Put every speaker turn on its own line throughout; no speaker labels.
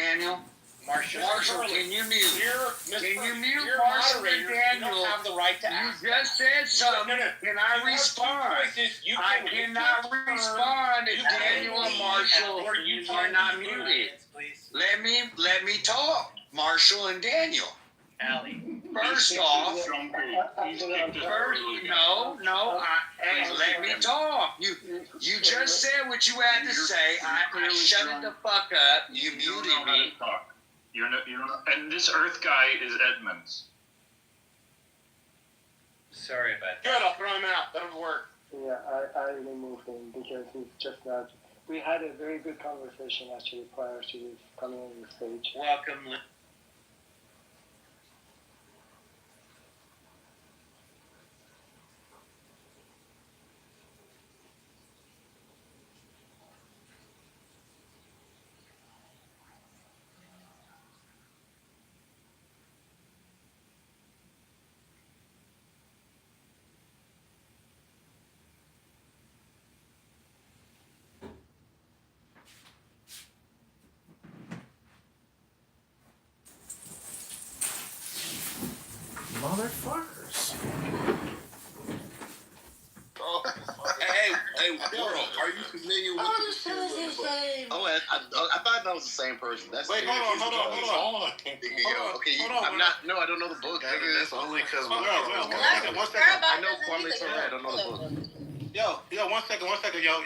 Daniel?
Marshall,
can you mute? Can you mute
you're
Marshall and
moderator.
Daniel?
You don't have the right to ask.
You just said something.
No.
Can I respond? I cannot respond if Daniel and Marshall are not muted. Let me talk, Marshall and Daniel.
Allie.
First off, let me talk. You just said what you had to say. I shut it the fuck up. You muted me.
You're not, and this Earth guy is Edmonds.
Sorry about that. Good, I'll throw him out. That'll work.
Yeah, I removed him because he's just not. We had a very good conversation actually prior to his coming on the stage.
Welcome.
Motherfuckers.
Hey, world, are you familiar with this? Oh, I thought that was the same person.
Wait, hold on.
Okay, I'm not. No, I don't know the book.
That's only because.
I know Kwame Ture. I don't know the book.
Yo, one second. Yo, 1 second. One second, y'all.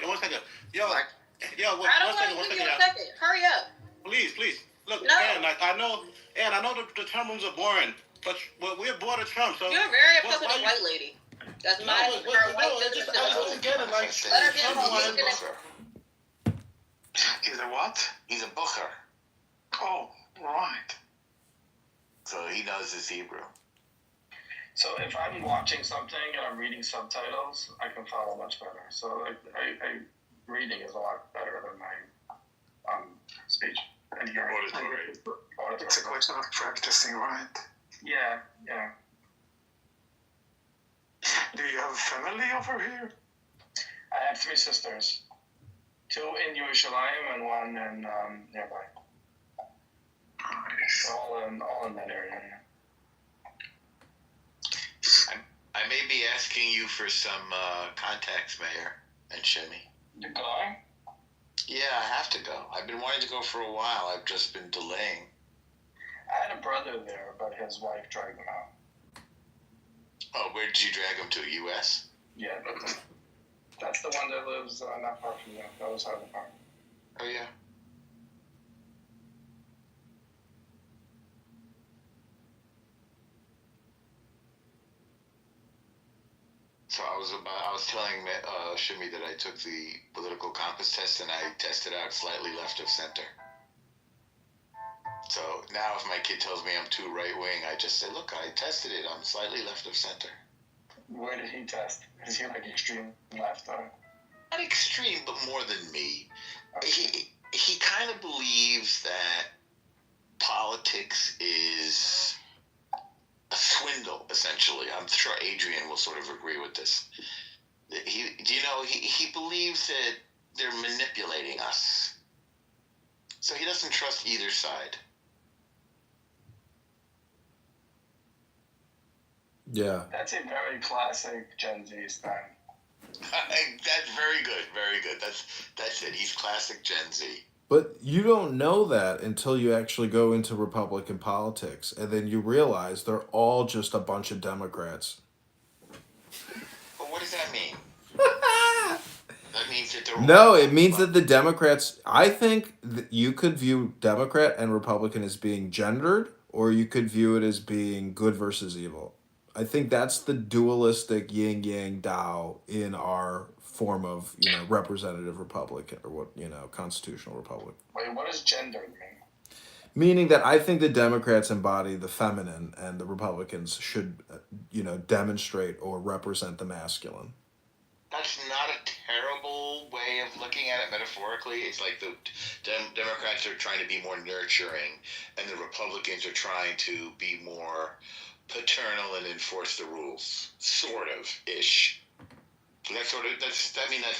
Hurry up.
Please. Look,
No.
Ann, I know the term rooms are boring, but we're bored of Trump. So
You're very upset with a white lady. That's my white business.
I don't get it. Like,
let her be a
He's a what? He's a booker. Oh, right. So he knows his Hebrew.
So if I'm watching something and I'm reading subtitles, I can follow much better. So I reading is a lot better than my speech and hearing. Auditory.
It's a question of practicing, right?
Yeah.
Do you have family over here?
I have 3 sisters. 2 in Yerushalayim and 1 in nearby.
Nice.
All in that area.
I may be asking you for some contacts, Mayor and Shimmy.
You're going?
Yeah, I have to go. I've been wanting to go for a while. I've just been delaying.
I had a brother there, but his wife dragged him out.
Oh, where did you drag him to? U.S.?
Yeah, that's the one that lives not far from you. That was Harvard Farm.
Oh, yeah. So I was telling Shimmy that I took the political compass test and I tested out slightly left of center. So now if my kid tells me I'm too right wing, I just say, look, I tested it. I'm slightly left of center.
Where did he test? Is he like extreme left or?
Not extreme, but more than me. He kind of believes that politics is a swindle, essentially. I'm sure Adrian will sort of agree with this. He believes that they're manipulating us. So he doesn't trust either side.
Yeah.
That's a very classic Gen Z style.
That's very good. That's it. He's classic Gen Z.
But you don't know that until you actually go into Republican politics, and then you realize they're all just a bunch of Democrats.
But what does that mean? That means that they're
No, it means that the Democrats, I think that you could view Democrat and Republican as being gendered, or you could view it as being good versus evil. I think that's the dualistic yin-yang Tao in our form of, representative republic or what, constitutional republic.
Wait, what does gender mean?
Meaning that I think the Democrats embody the feminine and the Republicans should, demonstrate or represent the masculine.
That's not a terrible way of looking at it metaphorically. It's like the Democrats are trying to be more nurturing, and the Republicans are trying to be more paternal and enforce the rules, sort of ish. So that's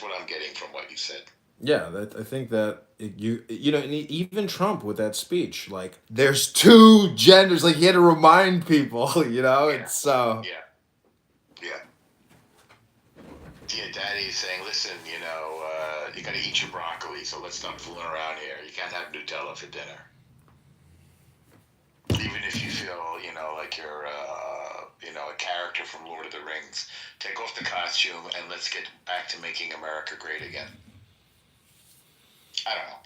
what I'm getting from what you said.
Yeah, I think that you know, and even Trump with that speech, like there's two genders, like he had to remind people, you know,
Yeah.
it's so.
Yeah. Yeah. Yeah, Daddy's saying, listen, you got to eat your broccoli, so let's stop fooling around here. You can't have Nutella for dinner. Even if you feel, like you're, a character from Lord of the Rings, take off the costume and let's get back to making America great again. I don't know.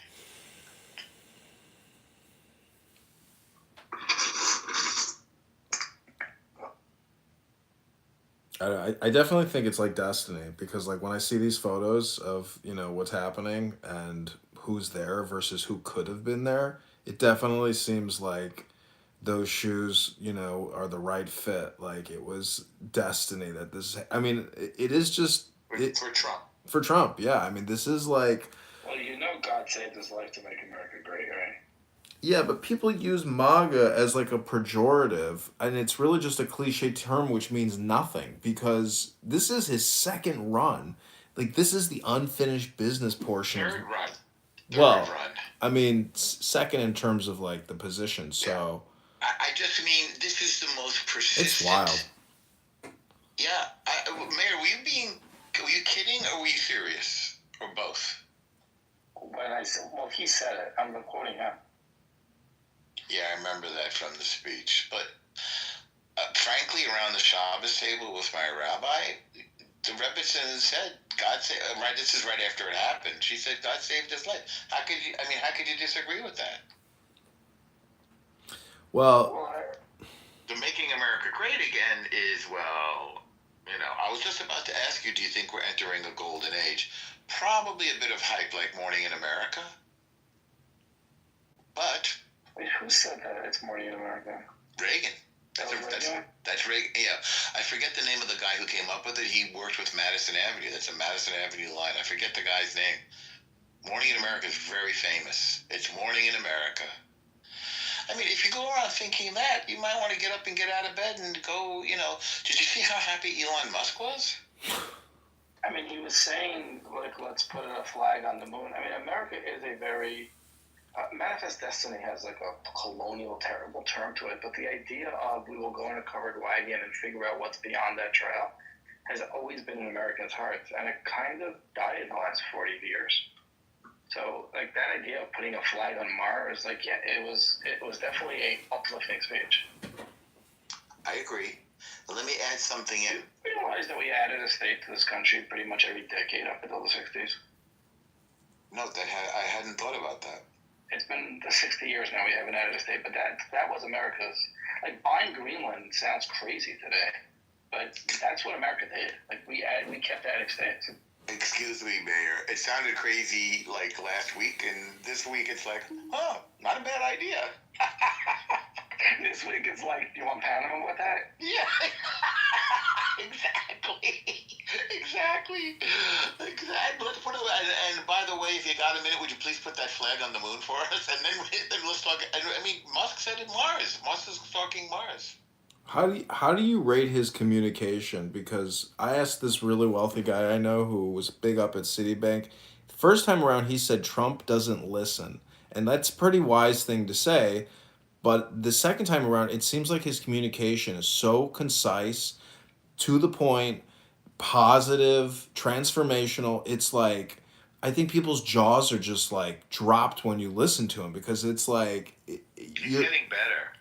I definitely think it's like destiny because like when I see these photos of what's happening and who's there versus who could have been there, it definitely seems like those shoes are the right fit. Like it was destiny that this. I mean, it is just
For Trump.
For Trump, yeah. I mean, this is like.
Well, God saved his life to make America great, right?
Yeah, but people use MAGA as like a pejorative, and it's really just a cliche term which means nothing because this is his second run. Like this is the unfinished business portion.
Third run.
Well, I mean, second in terms of like the position. So
I just mean this is the most persistent.
It's wild.
Yeah, Mayor, were you kidding or were you serious or both?
When I said, well, he said it. I'm quoting him.
Yeah, I remember that from the speech. But frankly, around the Shabbos table with my rabbi, the Rebbitzin said, "God saved." Right, this is right after it happened. She said, "God saved his life." How could you disagree with that?
Well,
the making America great again is I was just about to ask you, do you think we're entering a golden age? Probably a bit of hype like Morning in America, but.
Wait, who said that it's Morning in America?
Reagan. That's Reagan. Yeah, I forget the name of the guy who came up with it. He worked with Madison Avenue. That's a Madison Avenue line. I forget the guy's name. Morning in America is very famous. It's Morning in America. I mean, if you go around thinking that, you might want to get up and get out of bed and go. Did you see how happy Elon Musk was?
I mean, he was saying like, let's put a flag on the moon. I mean, America is a very Manifest Destiny has like a colonial, terrible term to it, but the idea of we will go in a covered wagon and figure out what's beyond that trail has always been in Americans' hearts, and it kind of died in the last 40 years. So, like that idea of putting a flag on Mars, like yeah, it was definitely a uplifting speech.
I agree. But let me add something in.
We realized that we added a state to this country pretty much every decade up until the 60s.
No, I hadn't thought about that.
It's been the 60 years now we haven't added a state, but that was America's. Like buying Greenland sounds crazy today, but that's what America did. Like we kept adding states.
Excuse me, Mayor. It sounded crazy like last week, and this week it's like, not a bad idea.
This week it's like, do you want Panama with that?
Yeah. Exactly. Let's put it. And by the way, if you got a minute, would you please put that flag on the moon for us? And then let's talk. I mean, Musk said it Mars. Musk is talking Mars.
How do you rate his communication? Because I asked this really wealthy guy I know who was big up at Citibank. First time around, he said Trump doesn't listen, and that's a pretty wise thing to say. But the second time around, it seems like his communication is so concise, to the point, positive, transformational. It's like I think people's jaws are just like dropped when you listen to him because it's like
He's getting better.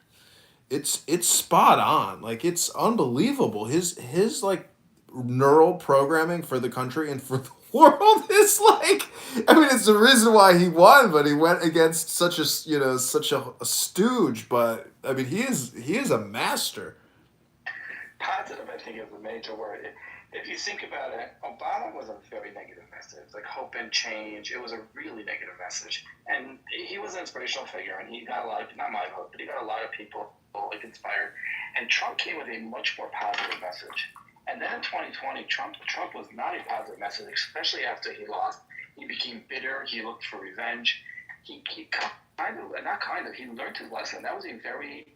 It's spot on. Like it's unbelievable. His like neural programming for the country and for the world is like. I mean, it's the reason why he won, but he went against such a stooge. But I mean, he is a master.
Positive, I think, is a major word. If you think about it, Obama was a very negative message, like hope and change. It was a really negative message, and he was an inspirational figure, and he got a lot of, not my vote, but he got a lot of people like inspired. And Trump came with a much more positive message. And then in 2020, Trump was not a positive message, especially after he lost. He became bitter. He looked for revenge. He learned his lesson. That was a very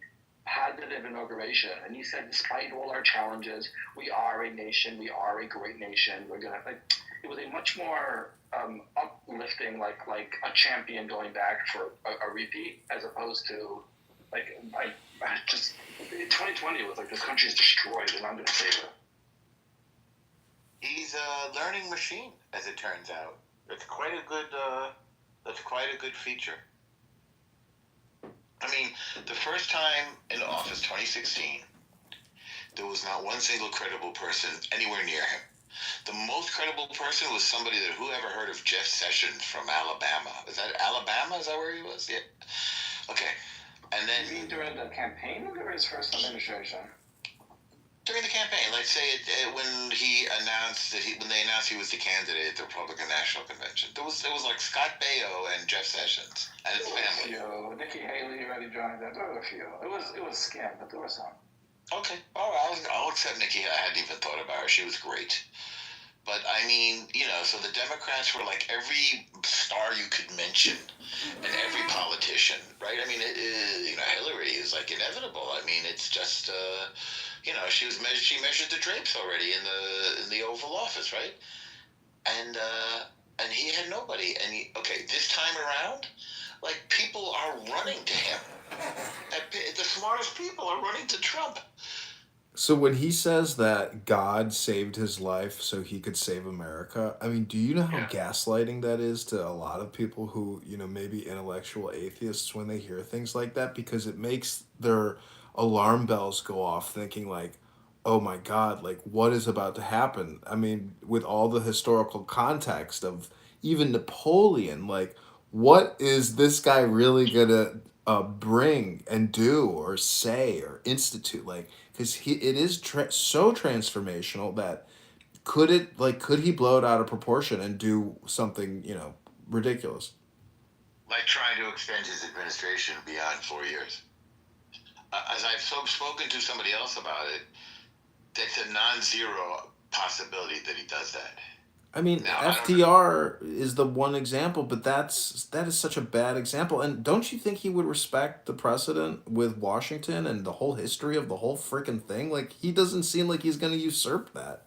positive inauguration, and he said, despite all our challenges, we are a nation, we are a great nation, we're gonna, like, it was a much more uplifting, like a champion going back for a repeat, as opposed to I just 2020 was like this country's destroyed and I'm gonna save it.
He's a learning machine, as it turns out. That's quite a good. That's quite a good feature. I mean, the first time in office, 2016, there was not one single credible person anywhere near him. The most credible person was somebody that whoever heard of Jeff Sessions from Alabama. Is that Alabama? Is that where he was? Yeah. Okay. And then
You mean during the campaign or his first administration?
during the campaign, let's say when they announced he was the candidate at the Republican National Convention, it was like Scott Baio and Jeff Sessions and his family.
Nikki Haley already joined that. There were a few. It was skim, but there were some.
Okay, all right, I'll accept Nikki. I hadn't even thought about her. She was great. But I mean, so the Democrats were like every star you could mention, and every politician, right? I mean, Hillary is like inevitable. I mean, it's just, she measured the drapes already in the Oval Office, right? And he had nobody. And this time around, like people are running to him. The smartest people are running to Trump.
So when he says that God saved his life so he could save America, I mean, do you know how gaslighting that is to a lot of people who, maybe intellectual atheists when they hear things like that? Because it makes their alarm bells go off thinking like, oh my God, like what is about to happen? I mean, with all the historical context of even Napoleon, like what is this guy really gonna bring and do or say or institute? Like, because it is so transformational that could he blow it out of proportion and do something ridiculous?
Like trying to extend his administration beyond 4 years. As I've spoken to somebody else about it, that's a non-zero possibility that he does that.
I mean, FDR is the one example, but that is such a bad example. And don't you think he would respect the precedent with Washington and the whole history of the whole freaking thing? Like, he doesn't seem like he's going to usurp that.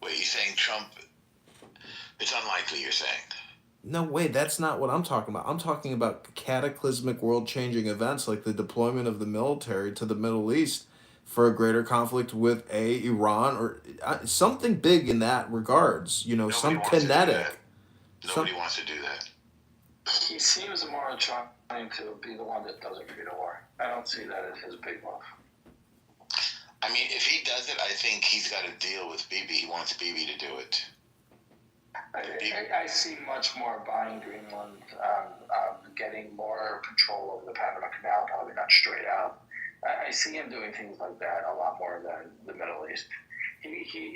Wait, you saying Trump? It's unlikely, you're saying.
No way, that's not what I'm talking about. I'm talking about cataclysmic world-changing events like the deployment of the military to the Middle East for a greater conflict with Iran or something big in that regards. Some kinetic.
Nobody wants to do that.
He seems more trying to be the one that doesn't create a war. I don't see that as his big move.
I mean, if he does it, I think he's got to deal with Bibi. He wants Bibi to do it.
I see much more buying Greenland, getting more control over the Panama Canal, probably not straight out. I see him doing things like that a lot more than the Middle East. He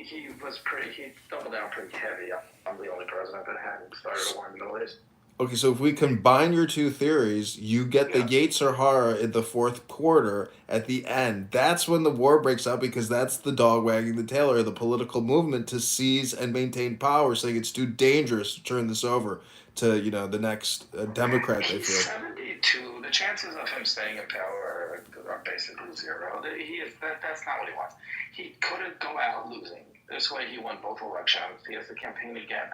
doubled down pretty heavy. I'm the only president that hadn't started a war in the Middle East.
Okay, so if we combine your two theories, you get the Yetzer Hara in the fourth quarter at the end. That's when the war breaks out because that's the dog wagging the tail or the political movement to seize and maintain power, saying it's too dangerous to turn this over to the next Democrat. They
He's
feel
72. The chances of him staying in power are basically zero. That's not what he wants. He couldn't go out losing. This way, he won both elections. He has to campaign again.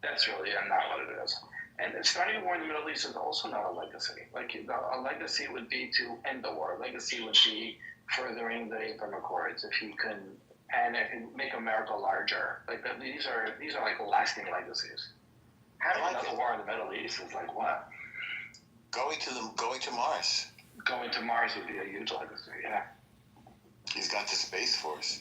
That's really not what it is. And starting a war in the Middle East is also not a legacy. Like a legacy would be to end the war. A legacy would be furthering the Abraham Accords. If he make America larger, these are like lasting legacies. Having another war in the Middle East is like what?
Going to Mars.
Going to Mars would be a huge legacy. Yeah.
He's got the Space Force.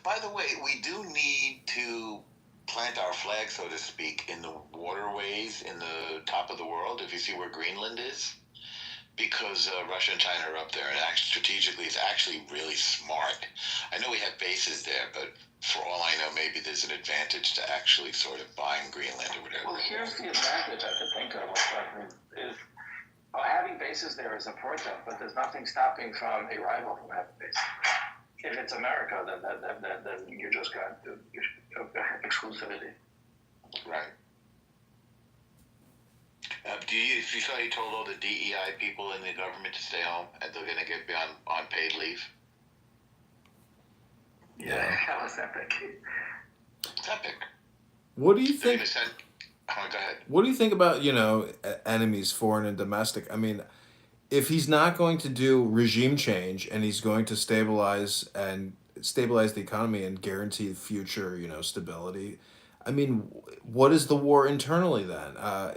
By the way, we do need to plant our flag, so to speak, in the waterways in the top of the world, if you see where Greenland is, because Russia and China are up there, and strategically it's actually really smart. I know we have bases there, but for all I know, maybe there's an advantage to actually sort of buying Greenland or whatever.
Well, here's the advantage I could think of is having bases there is important, but there's nothing stopping from a rival from having bases. If it's America, then you just got exclusivity.
Right. If you saw he told all the DEI people in the government to stay home and they're going to get on paid leave?
Yeah, that was epic.
It's epic.
What do you
They're
think?
gonna send. Go ahead.
What do you think about enemies, foreign and domestic? I mean, if he's not going to do regime change and he's going to stabilize the economy and guarantee future stability, I mean, what is the war internally then? I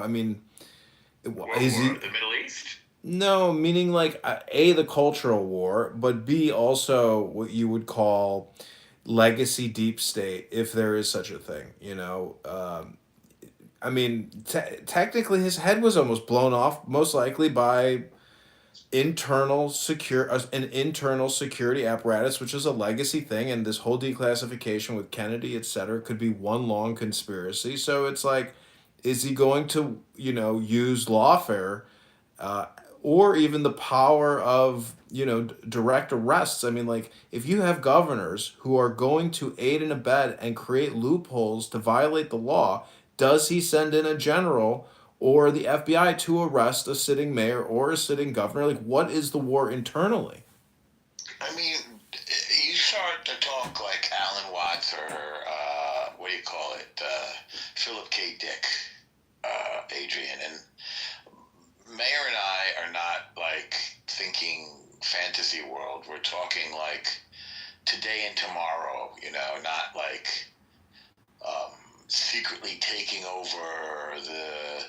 mean, is he?
The Middle East.
No, meaning like A, the cultural war, but B, also what you would call legacy deep state, if there is such a thing. I mean, technically, his head was almost blown off, most likely by an internal security apparatus, which is a legacy thing, and this whole declassification with Kennedy, etc., could be one long conspiracy. So it's like, is he going to use lawfare, uh, or even the power of direct arrests? I mean, like, if you have governors who are going to aid and abet and create loopholes to violate the law, does he send in a general or the FBI to arrest a sitting mayor or a sitting governor? Like, what is the war internally?
I mean, you start to talk like Alan Watts or what do you call it, Philip K. Dick, Adrian, and Mayor and I are not like thinking fantasy world. We're talking like today and tomorrow. Not like secretly taking over the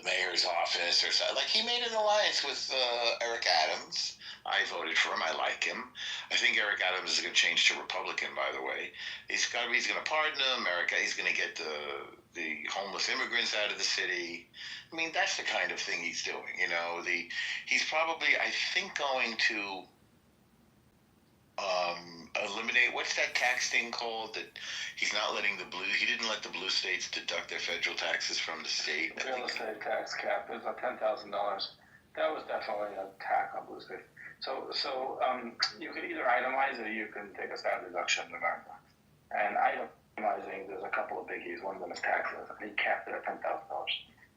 mayor's office or something. Like, he made an alliance with Eric Adams. I voted for him. I like him. I think Eric Adams is going to change to Republican, by the way. He's going to pardon him. He's going to get the homeless immigrants out of the city. I mean, that's the kind of thing he's doing. He's probably, I think, going to eliminate, what's that tax thing called that he's not letting he didn't let the blue states deduct their federal taxes from the state.
Real estate tax cap is $10,000. That was definitely an attack on blue states. So you could either itemize or you can take a standard deduction in America. And itemizing, there's a couple of biggies. One of them is taxes. He capped it at $10,000.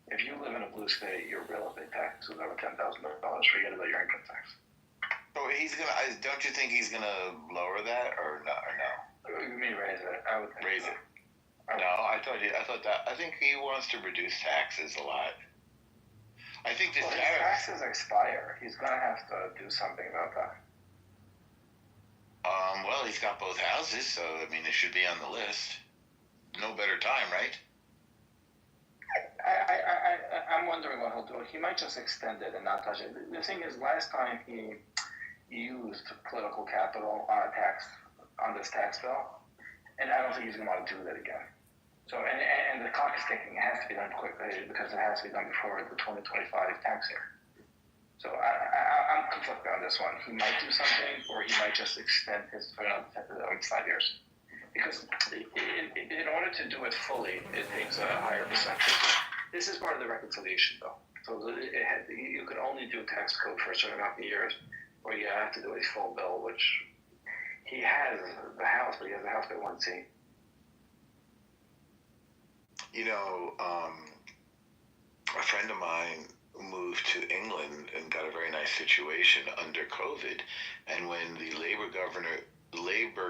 If you live in a blue state, your real estate tax is over $10,000. Forget about your income tax.
So he's gonna. Don't you think he's gonna lower that or no?
You mean raise it? I would think
raise
so.
it. No, I think he wants to reduce taxes a lot. I think
his taxes expire. He's gonna have to do something about that.
Well, he's got both houses, so I mean, it should be on the list. No better time, right?
I'm wondering what he'll do. He might just extend it and not touch it. The thing is, last time he used political capital on this tax bill, and I don't think he's going to want to do that again. So, and the clock is ticking. It has to be done quickly because it has to be done before the 2025 tax year. So I'm conflicted on this one. He might do something, or he might just extend his for another 5 years. Because in order to do it fully, it takes a higher percentage. This is part of the reconciliation bill. So you can only do tax code for a certain amount of years, or you have to do a full bill, which he has the House, but he has the House by one seat.
A friend of mine moved to England and got a very nice situation under COVID, and when the Labour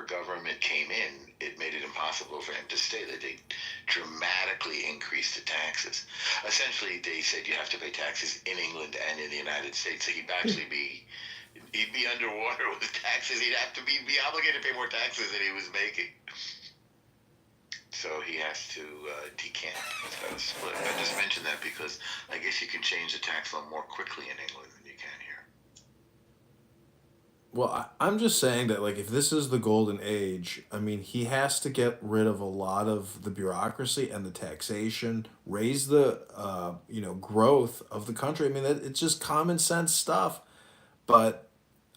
government came in, it made it impossible for him to stay there. They dramatically increased the taxes. Essentially, they said you have to pay taxes in England and in the United States. So he'd be underwater with taxes. He'd have to be obligated to pay more taxes than he was making. So he has to decant. He's got to split. I just mentioned that because I guess you can change the tax law more quickly in England than you can here.
Well, I'm just saying that, like, if this is the golden age, I mean, he has to get rid of a lot of the bureaucracy and the taxation, raise the, growth of the country. I mean, it's just common sense stuff. But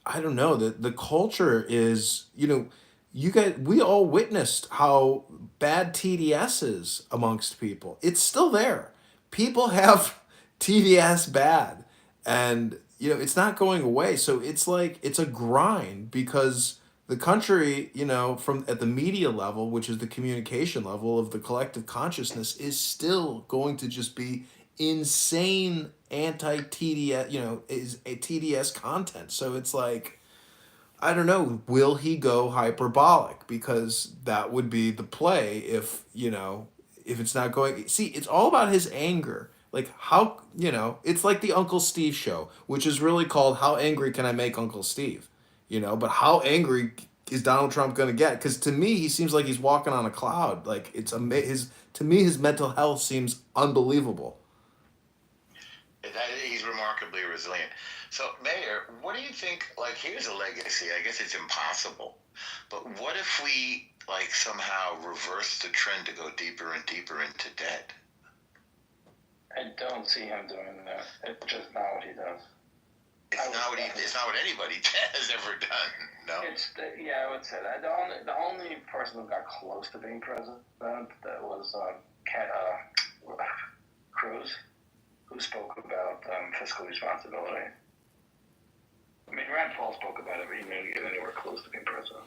I don't know, the culture is, we all witnessed how bad TDS is amongst people. It's still there. People have TDS bad, and it's not going away. So it's like it's a grind because the country, from at the media level, which is the communication level of the collective consciousness, is still going to just be insane anti-TDS, is a TDS content. So it's like, I don't know, will he go hyperbolic? Because that would be the play if, if it's not going. See, it's all about his anger. Like, how, it's like the Uncle Steve show, which is really called How Angry Can I Make Uncle Steve? But how angry is Donald Trump going to get? Because to me, he seems like he's walking on a cloud. Like, to me, his mental health seems unbelievable.
He's remarkably resilient. So, Mayor, what do you think? Like, here's a legacy. I guess it's impossible. But what if we, somehow reverse the trend to go deeper and deeper into debt?
I don't see him doing that. It's just not what he does.
It's not what anybody has ever done. No.
I would say that the only person who got close to being president that was Cruz, who spoke about fiscal responsibility. I mean, Rand Paul spoke about it, but he didn't get anywhere close to being president.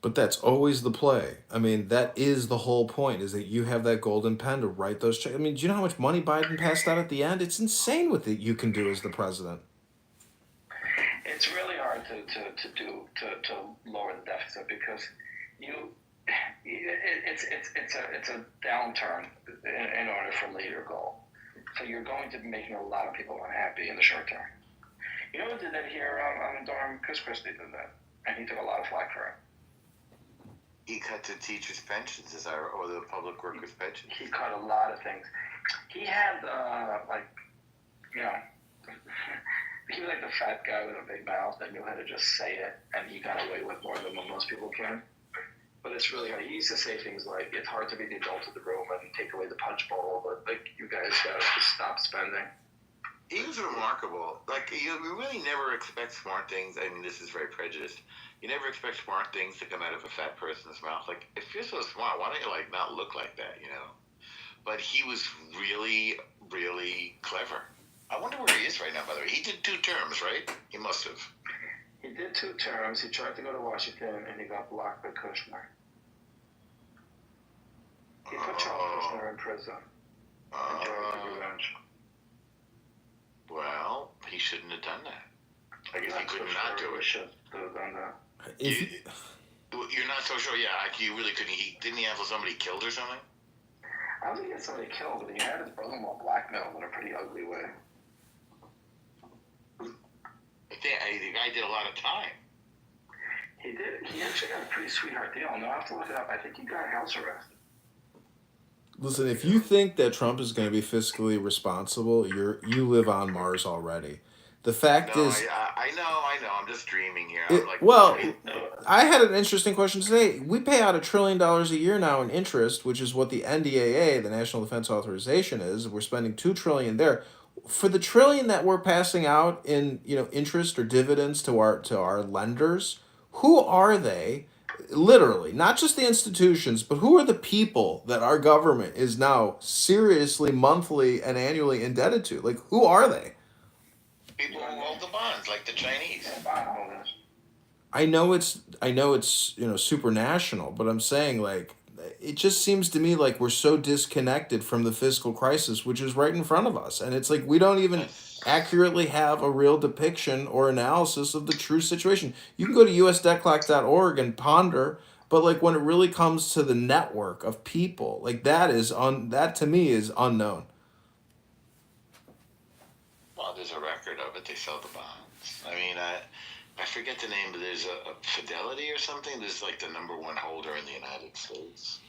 But that's always the play. I mean, that is the whole point, is that you have that golden pen to write those checks. I mean, do you know how much money Biden passed out at the end? It's insane what you can do as the president.
It's really hard to lower the deficit because it's a downturn in order for later goal. So you're going to be making a lot of people unhappy in the short term. You know who did that here on the dorm? Chris Christie did that, and he took a lot of flack for it.
He cut the teachers' pensions, or the public workers' pensions.
He cut a lot of things. He had he was like the fat guy with a big mouth that knew how to just say it, and he got away with more than most people can. But it's really hard. He used to say things like, "It's hard to be the adult of the room and take away the punch bowl, but you guys gotta just stop spending."
He was remarkable. You really never expect smart things. I mean, this is very prejudiced. You never expect smart things to come out of a fat person's mouth. If you're so smart, why don't you not look like that? But he was really, really clever. I wonder where he is right now. By the way, he did 2 terms, right? He must have.
He did 2 terms. He tried to go to Washington, and he got blocked by Kushner. He put Charles Kushner in prison. Revenge.
Well, he shouldn't have done that. I guess he could not do it.
Should have done that.
You're not so sure? Yeah, you really couldn't. Didn't he have somebody killed or something?
I don't think he had somebody killed, but he had his brother-in-law blackmailed in a pretty ugly way.
The guy did a lot of time.
He did. He actually got a pretty sweetheart deal. No, I have to look it up. I think he got house arrest.
Listen, if you think that Trump is going to be fiscally responsible, you live on Mars already. The fact is,
I know. I'm just dreaming here.
I had an interesting question today. We pay out $1 trillion a year now in interest, which is what the NDAA, the National Defense Authorization, is. We're spending $2 trillion there. For the $1 trillion that we're passing out in interest or dividends to our lenders, who are they? Literally, not just the institutions, but who are the people that our government is now seriously monthly and annually indebted to? Who are they?
People who hold the bonds, like the Chinese.
I know it's supranational, but I'm saying it just seems to me like we're so disconnected from the fiscal crisis, which is right in front of us, and it's like we don't even accurately have a real depiction or analysis of the true situation. You can go to usdebtclock.org and ponder, but when it really comes to the network of people, that to me is unknown.
Well, there's a record of it. They sell the bonds. I mean, I forget the name, but there's a Fidelity or something. There's the #1 holder in the United States.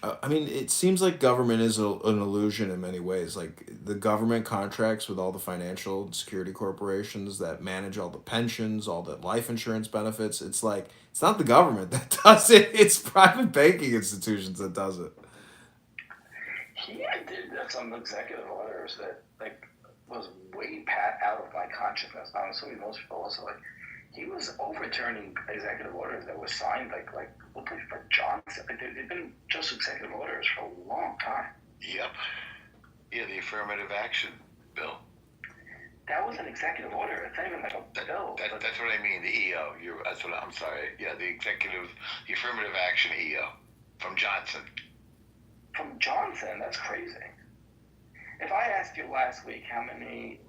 I mean, it seems like government is an illusion in many ways. The government contracts with all the financial and security corporations that manage all the pensions, all the life insurance benefits. It's it's not the government that does it. It's private banking institutions that does it.
He did some executive orders that was way out of my consciousness. I'm assuming most people also he was overturning executive orders that were signed looked like for Johnson. They've been just executive orders for a long time.
Yep. Yeah, the affirmative action bill.
That was an executive order. It's not even a bill.
That's what I mean. The EO. I'm sorry. Yeah, the affirmative action EO from Johnson.
From Johnson, that's crazy. If I asked you last week how many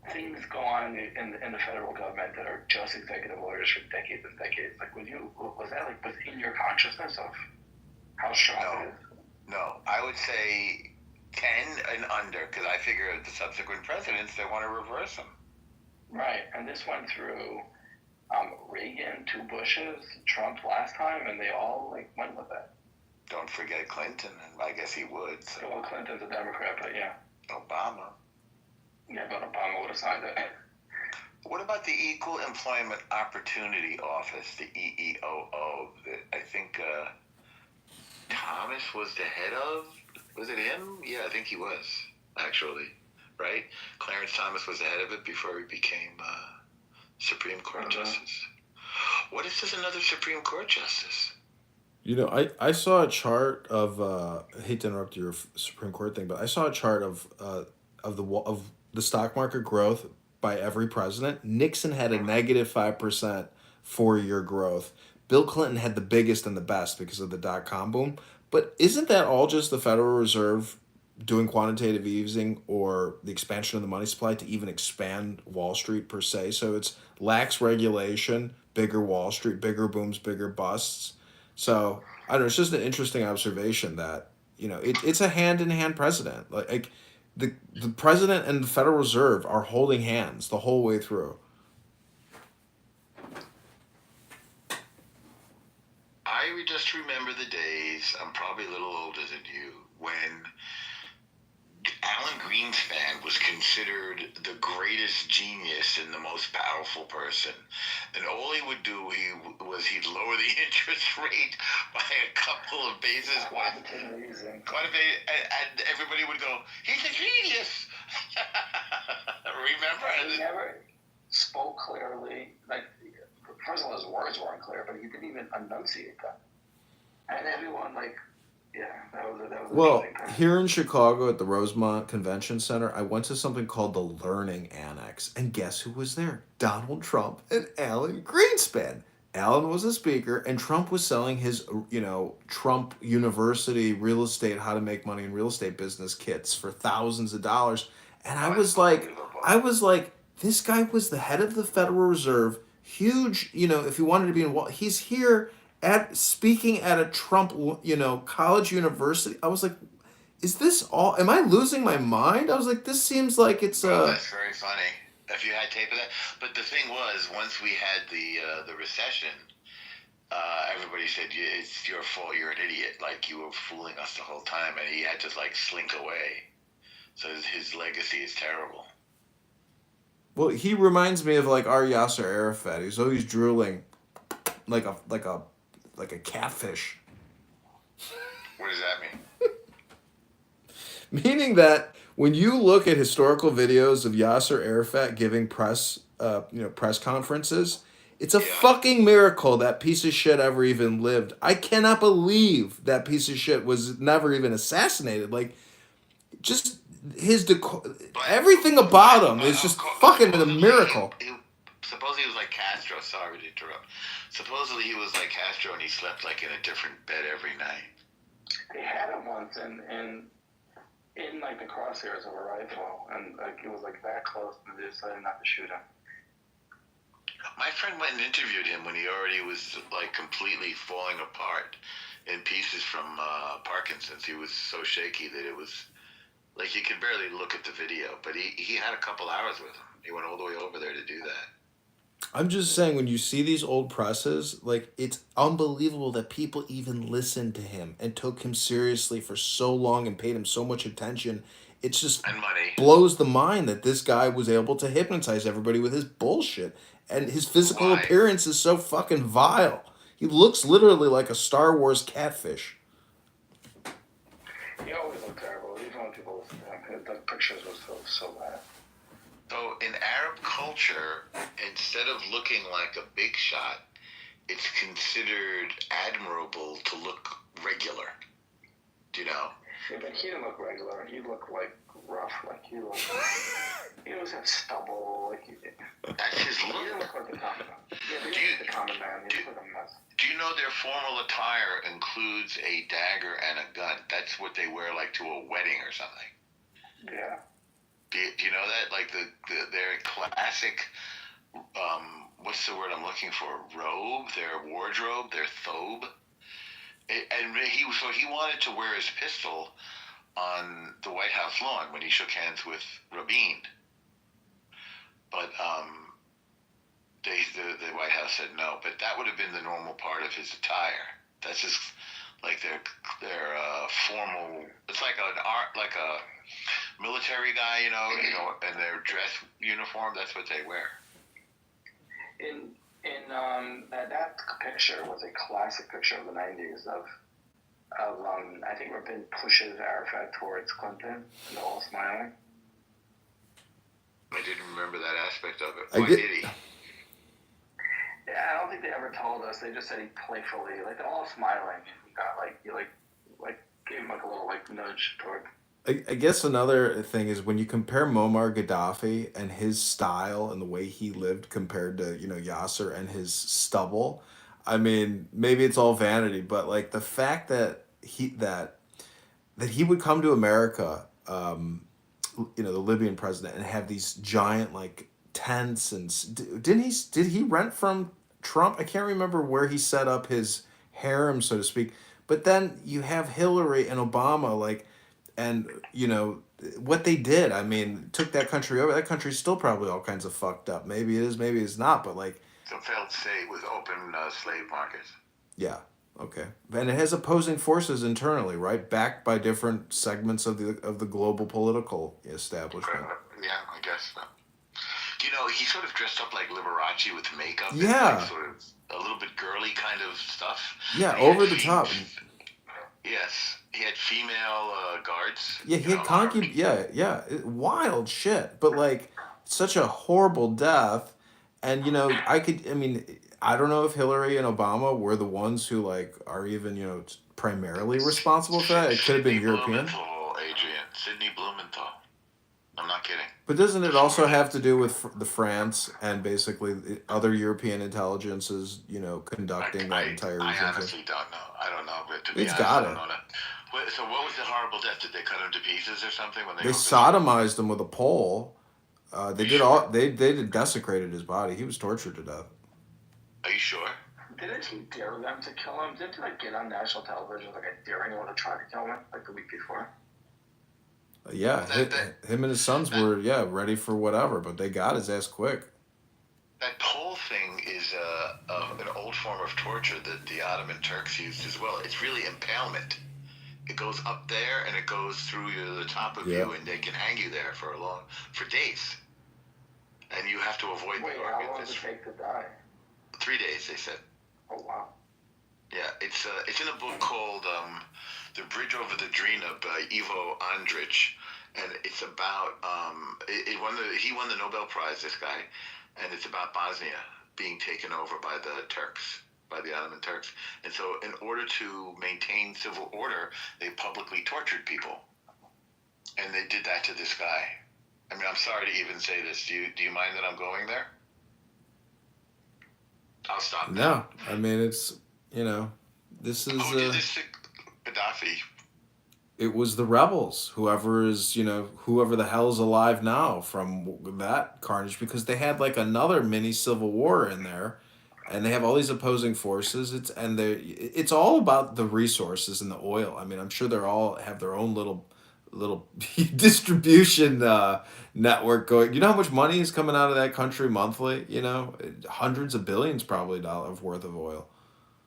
things go on in the federal government that are just executive orders for decades and decades. Like, was that like within your consciousness of how strong it is?
No, I would say 10 and under, because I figure the subsequent presidents, they want to reverse them.
Right, and this went through Reagan, 2 Bushes, Trump last time, and they all like went with it.
Don't forget Clinton, and I guess he would. So.
Well, Clinton's a Democrat, but yeah.
Obama.
Yeah, but Obama would have signed it.
What about the Equal Employment Opportunity Office, the EEOO, that I think Thomas was the head of? Was it him? Yeah, I think he was, actually. Right? Clarence Thomas was the head of it before he became Supreme Court Justice. What if there's another Supreme Court Justice?
You know, I saw a chart of I hate to interrupt your Supreme Court thing, but I saw a chart of the stock market growth by every president. Nixon had a -5% 4-year growth. Bill Clinton had the biggest and the best because of the dot-com boom. But isn't that all just the Federal Reserve doing quantitative easing or the expansion of the money supply to even expand Wall Street per se? So it's lax regulation, bigger Wall Street, bigger booms, bigger busts. So I don't know. It's just an interesting observation that it's a hand-in-hand president. Like the president and the Federal Reserve are holding hands the whole way through.
I just remember the days, I'm probably a little older than you, when Alan Greenspan was considered the greatest genius and the most powerful person. And all he would do was he'd lower the interest rate by a couple of basis points. Quite a bit, and everybody would go, he's a genius! Remember?
He never spoke clearly. Like, first of all, his words weren't clear, but he didn't even enunciate them. And everyone, like, yeah, that was
well, here in Chicago at the Rosemont Convention Center, I went to something called the Learning Annex. And guess who was there? Donald Trump and Alan Greenspan. Alan was a speaker, and Trump was selling his, Trump University real estate, how to make money in real estate business kits for thousands of dollars. And I was like, this guy was the head of the Federal Reserve, huge, if he wanted to be in, he's here speaking at a Trump, college university. I was like, is this all? Am I losing my mind? I was like, this seems like it's
That's very funny. If you had tape of that, but the thing was, once we had the recession, everybody said it's your fault. You're an idiot. Like you were fooling us the whole time, and he had to like slink away. So his legacy is terrible.
Well, he reminds me of like our Yasser Arafat. He's always drooling, like a catfish.
What does that mean?
Meaning that when you look at historical videos of Yasser Arafat giving press conferences, it's a fucking miracle that piece of shit ever even lived. I cannot believe that piece of shit was never even assassinated. Like, just everything about him is just fucking a miracle.
Suppose he was like Castro. Sorry to interrupt. Supposedly he was like Castro and he slept like in a different bed every night.
They had him once in like the crosshairs of a rifle, and like it was like that close, and they decided not to shoot him.
My friend went and interviewed him when he already was like completely falling apart in pieces from Parkinson's. He was so shaky that it was like you could barely look at the video. But he had a couple hours with him. He went all the way over there to do that.
I'm just saying, when you see these old presses, like, it's unbelievable that people even listened to him and took him seriously for so long and paid him so much attention. It's just blows the mind that this guy was able to hypnotize everybody with his bullshit. And his physical appearance is so fucking vile. He looks literally like a Star Wars catfish.
He always looked terrible. Even when people listened to him, the pictures were so bad.
So in Arab culture, instead of looking like a big shot, it's considered admirable to look regular. Do you know?
Yeah, but he didn't look regular. He looked like rough. Like he always had stubble.
That's his look.
He didn't look like the common man. Yeah, he didn't look like the common man. He looked like a mess.
Do you know their formal attire includes a dagger and a gun? That's what they wear like to a wedding or something.
Yeah.
Do you know that? Like their classic, what's the word I'm looking for? Robe, their wardrobe, their thobe. And he wanted to wear his pistol on the White House lawn when he shook hands with Rabin. But the White House said no. But that would have been the normal part of his attire. That's just like their formal. It's like a military guy, and their dress uniform. That's what they wear.
That picture was a classic picture of the 90s of I think Rabin pushes Arafat towards Clinton and they're all smiling.
I didn't remember that aspect of it. Why did he?
Yeah, I don't think they ever told us. They just said he playfully, like they're all smiling, and he got gave him like a little nudge toward.
I guess another thing is when you compare Muammar Gaddafi and his style and the way he lived compared to Yasser and his stubble. I mean, maybe it's all vanity, but like the fact that he would come to America, the Libyan president, and have these giant like tents and did he rent from Trump? I can't remember where he set up his harem, so to speak. But then you have Hillary and Obama, and what they did. I mean, took that country over. That country's still probably all kinds of fucked up. Maybe it is, maybe it's not. But
it's a failed state with open slave markets.
Yeah. Okay. And it has opposing forces internally, right? Backed by different segments of the global political establishment.
Yeah, I guess so. He sort of dressed up like Liberace with makeup.
Yeah.
And sort of a little bit girly kind of stuff.
Yeah, over the top.
Yes. He had female guards.
Yeah, he had concubines. Yeah. Wild shit. But such a horrible death. And I don't know if Hillary and Obama were the ones who are even primarily responsible for that. It could have been European.
Adrian, Sidney Blumenthal. I'm not kidding.
But doesn't it also have to do with the France and basically the other European intelligences, conducting that entire regime?
I honestly don't know. I don't know, but to be
It's
honest,
got
I don't
it.
know that. So what was the horrible death? Did they cut him to pieces or something when
They sodomized him with a pole. They desecrated his body. He was tortured to death.
Are you sure?
Didn't he dare them to kill him? Didn't he get on national television daring anyone to try to kill him the week before?
Yeah, him and his sons were ready for whatever, but they got his ass quick.
That pole thing is an old form of torture that the Ottoman Turks used as well. It's really impalement. It goes up there and it goes through the top of you, and they can hang you there for days. And you have to avoid
the organ. How long does it take to die?
3 days, they said.
Oh wow.
Yeah, it's in a book called The Bridge Over the Drina by Ivo Andrić, and it's about he won the Nobel Prize, this guy, and it's about Bosnia being taken over by the Turks, by the Ottoman Turks. And so in order to maintain civil order, they publicly tortured people. And they did that to this guy. I mean, I'm sorry to even say this. Do you mind that I'm going there? I'll stop.
No, I mean, it's, this is...
Who did this to Gaddafi?
It was the rebels, whoever the hell's alive now from that carnage, because they had another mini civil war in there, and they have all these opposing forces. It's all about the resources and the oil. I mean, I'm sure they're all have their own little distribution network going. You know how much money is coming out of that country monthly? Hundreds of billions probably dollars worth of oil.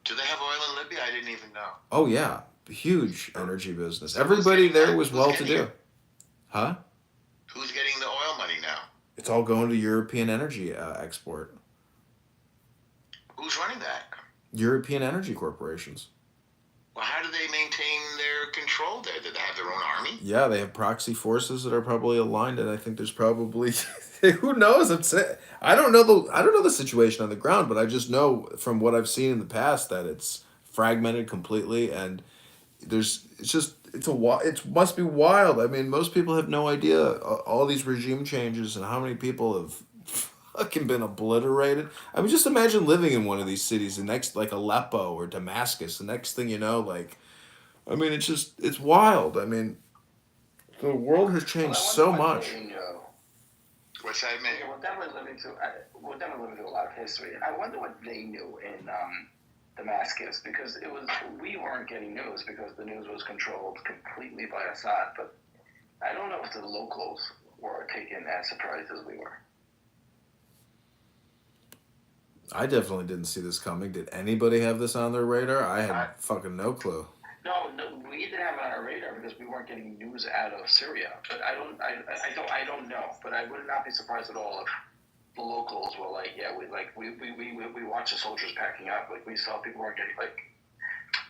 Do they have oil in Libya? I didn't even know.
Oh yeah, huge energy business. Everybody there was well-to-do. Huh?
Who's getting the oil money now?
It's all going to European energy export.
Who's running that?
European energy corporations.
Well, how do they maintain their control there? Do they have their own army?
Yeah, they have proxy forces that are probably aligned, and I think there's probably who knows. I don't know the situation on the ground, but I just know from what I've seen in the past that it's fragmented completely, and it must be wild. I mean, most people have no idea all these regime changes and how many people have fucking been obliterated. I mean, just imagine living in one of these cities, the next Aleppo or Damascus. The next thing you know, I mean, it's wild. I mean, The world has changed so much.
What's that, man?
We're definitely living through a lot of history. I wonder what they knew in Damascus, because we weren't getting news because the news was controlled completely by Assad. But I don't know if the locals were taken as surprised as we were.
I definitely didn't see this coming. Did anybody have this on their radar? I had fucking no clue.
No, we didn't have it on our radar because we weren't getting news out of Syria. But I don't know. But I would not be surprised at all if the locals were like, yeah, we watched the soldiers packing up. Like, we saw people weren't getting, like,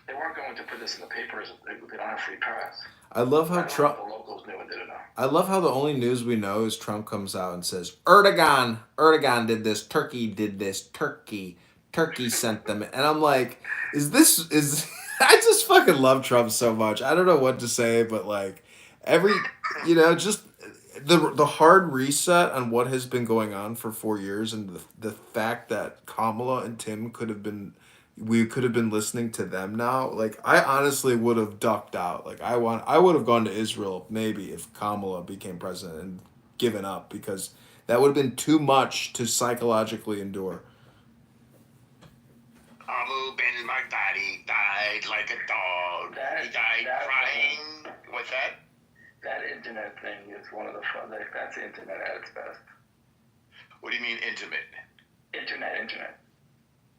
they weren't going to put this in the papers. They don't have free press.
I love how Trump.
The locals knew and didn't know.
I love how the only news we know is Trump comes out and says, Erdogan did this, Turkey did this, Turkey sent them. And I'm like, I just fucking love Trump so much. I don't know what to say, but like just the hard reset on what has been going on for 4 years, and the fact that Kamala and Tim we could have been listening to them now. Like, I honestly would have ducked out. Like, I would have gone to Israel maybe if Kamala became president and given up, because that would have been too much to psychologically endure.
Abu bin Baghdadi died like a dog. He died crying. What's that?
That internet thing is one of the fun. That's internet at its best.
What do you mean intimate?
Internet.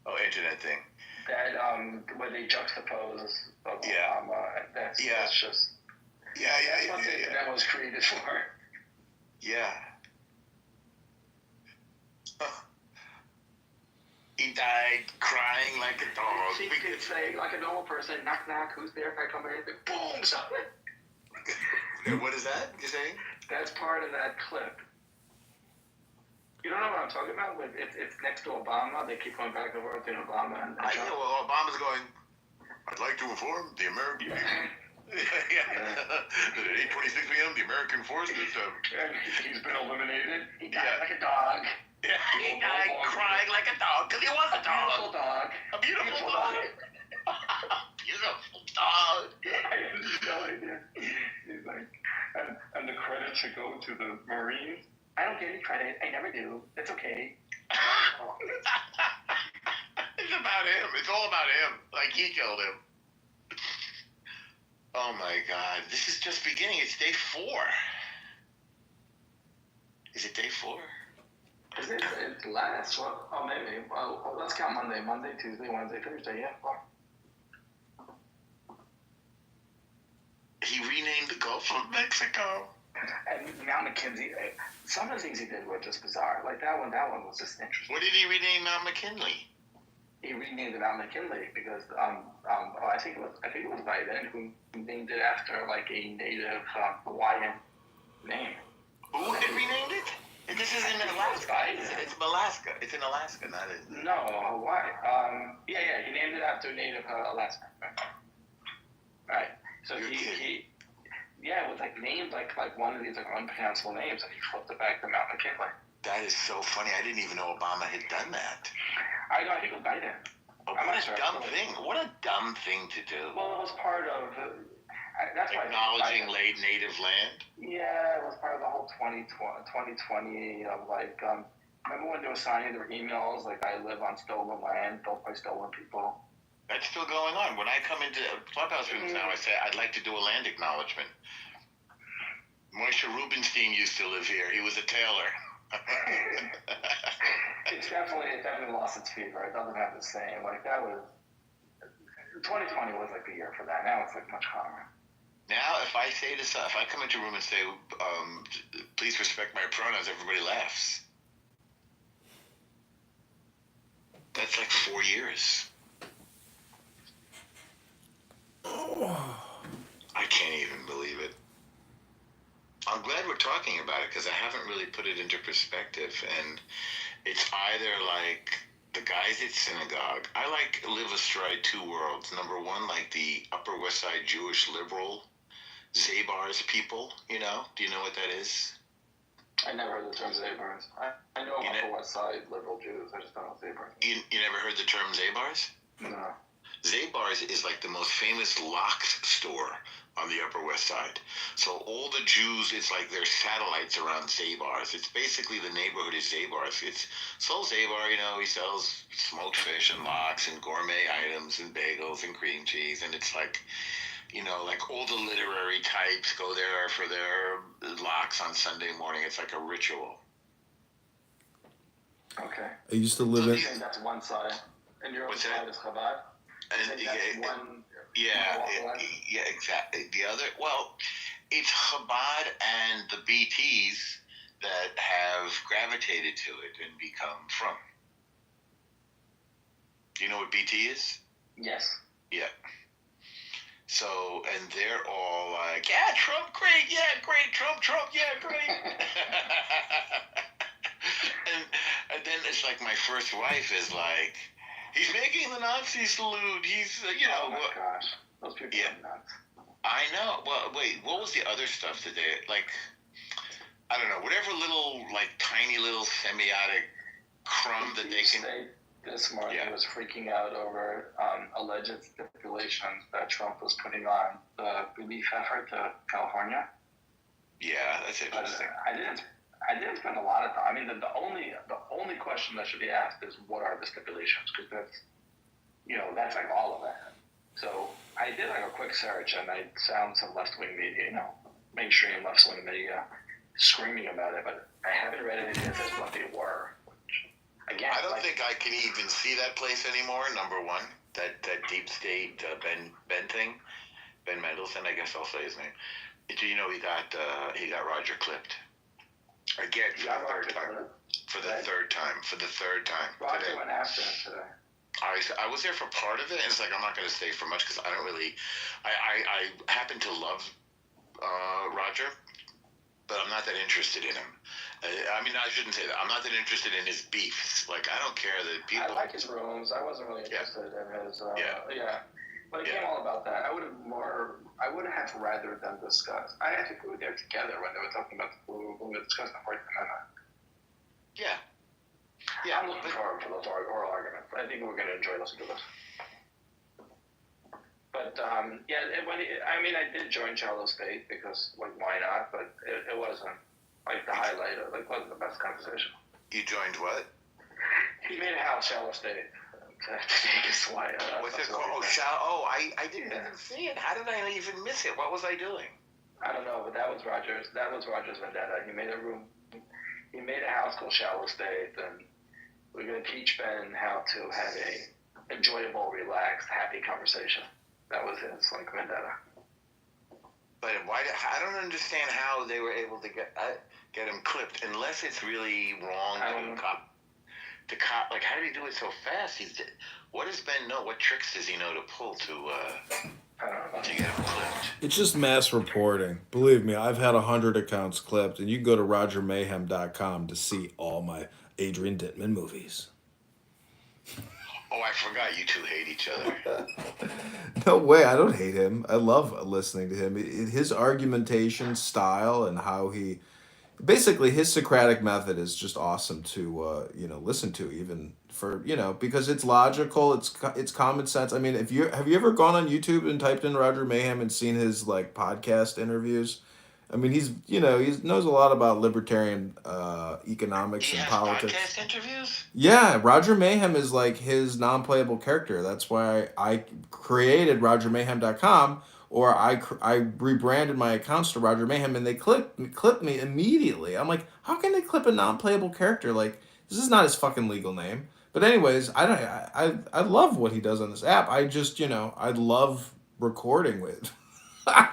Oh, internet thing.
That where they juxtapose Obama. That's just. That's what the internet was created for.
Yeah. He died crying like a dog.
She could say, like a normal person, knock knock, who's there? If I come in, boom, something.
What is that you're saying?
That's part of that clip. You don't know what I'm talking about? It's next to Obama. They keep going back and forth in Obama. And
I know. Well, Obama's going, I'd like to inform the American people. At 8:26 p.m., the American forces have...
He's been eliminated. He died like a dog.
Yeah, he died crying like a dog because he was a dog.
Beautiful dog.
A beautiful dog. Beautiful dog.
I have no idea. He's like, and the credit should go to the Marines. I don't get any credit. I never do. It's okay.
It's about him. It's all about him. Like, he killed him. Oh my God. This is just beginning. It's day 4. Is it day 4?
Is it last? Well, oh, maybe. Well, let's count Monday. Monday, Tuesday, Wednesday, Thursday. Yeah. Well.
He renamed the Gulf of Mexico.
And Mount McKinley, some of the things he did were just bizarre. Like that one was just interesting.
What did he rename Mount McKinley?
He renamed it Mount McKinley because I think it was Biden who named it after like a native Hawaiian name.
Who had renamed it? This is in Alaska. It's Alaska. It's in Alaska, not in...
No, Hawaii. He named it after native Alaska. Right. So he it was like named like one of these like unpronounceable names, and he flipped it back to Mount McKinley.
That is so funny. I didn't even know Obama had done that.
I know. I think it was Biden.
Oh, what a dumb thing. What a dumb thing to do.
Well, it was part of. That's
acknowledging late native land.
Yeah, it was part of the whole 2020 of like. Remember when they were signing their emails like "I live on stolen land, built by stolen people."
That's still going on. When I come into clubhouse rooms now, I say, I'd like to do a land acknowledgement. Moshe Rubinstein used to live here. He was a tailor.
It definitely lost its fever. It doesn't have the same. Like, that was... 2020 was like the year for that. Now it's like much calmer.
Now, if I come into a room and say, please respect my pronouns, everybody laughs. That's like 4 years. I can't even believe it. I'm glad we're talking about it because I haven't really put it into perspective. And it's either like the guys at synagogue. I live astride 2 worlds. Number one, like the Upper West Side Jewish liberal Zabar's people, you know? Do you know what that is?
I never heard the term Zabar's. I know Upper West Side liberal Jews. I just don't know Zabar's.
You never heard the term Zabar's?
No.
Zabar's is like the most famous lock store on the Upper West Side. So all the Jews, it's like they're satellites around Zabar's. It's basically the neighborhood is Zabar's. It's Soul Zabar, you know, he sells smoked fish and lox and gourmet items and bagels and cream cheese. And it's like, you know, like all the literary types go there for their lox on Sunday morning. It's like a ritual.
Okay.
I used to live
So
in.
you think that's one side, and your other
What's
side
that?
is Chabad?
And
That's one.
yeah, exactly. The other, well, it's Chabad and the BTs that have gravitated to it and become from. Do you know what BT is?
Yes.
Yeah. So, and they're all like, yeah, Trump, great, yeah, great, Trump, yeah, great. and then it's like my first wife is like, he's making the Nazi salute. He's, you know.
Oh my gosh, those people are nuts.
I know. Well, wait, what was the other stuff that they, like, I don't know, whatever little, like, tiny little semiotic crumb that they can.
State this morning was freaking out over alleged stipulations that Trump was putting on the relief effort to California.
Yeah, that's interesting.
I didn't spend a lot of time. I mean, the only question that should be asked is what are the stipulations? Because that's, you know, that's like all of that. So I did like a quick search, and I found some left-wing media, you know, mainstream left-wing media screaming about it, but I haven't read anything that says what they were. Again,
I don't think I can even see that place anymore. Number one, that deep state Ben thing, Ben Mendelsohn, I guess I'll say his name. You know, he got Roger clipped again for the third time. For the third time.
Roger went after him today.
I was there for part of it, and it's like I'm not going to stay for much because I don't really. I happen to love Roger, but I'm not that interested in him. I mean, I shouldn't say that. I'm not that interested in his beefs. Like, I don't care that people.
I like his rooms. I wasn't really interested in his. But it came all about that. I would have rather them discuss. I think we were there together when they were talking about when we were discussing the 14th Amendment.
Yeah.
I'm looking forward to those oral arguments. I think we're going to enjoy listening to this. But I did join Charlo State because, like, why not? But it wasn't like the highlight. It wasn't the best conversation.
You joined what?
He made a house, Charlo State.
What's it called? I didn't even see it. How did I even miss it? What was I doing?
I don't know, but that was Roger's vendetta. He made a room. He made a house called Shallow State, and we're going to teach Ben how to have a enjoyable, relaxed, happy conversation. That was his vendetta.
But I don't understand how they were able to get him clipped unless it's really wrong to cop. Like, how did he do it so fast? What does Ben know? What tricks does he know to pull to get him clipped?
It's just mass reporting. Believe me, I've had 100 accounts clipped, and you can go to rogermayhem.com to see all my Adrian Dittman movies.
Oh, I forgot you two hate each other.
No way, I don't hate him. I love listening to him. His argumentation style and how he... Basically, his Socratic method is just awesome to listen to, even for because it's logical, it's common sense. I mean, have you ever gone on YouTube and typed in Roger Mayhem and seen his podcast interviews? I mean, he knows a lot about libertarian economics and politics.
Podcast interviews?
Yeah, Roger Mayhem is like his non-playable character. That's why I created RogerMayhem.com. Or I rebranded my accounts to Roger Mayhem, and they clipped me immediately. I'm like, how can they clip a non-playable character? Like, this is not his fucking legal name. But anyways, I love what he does on this app. I just I love recording with.
Are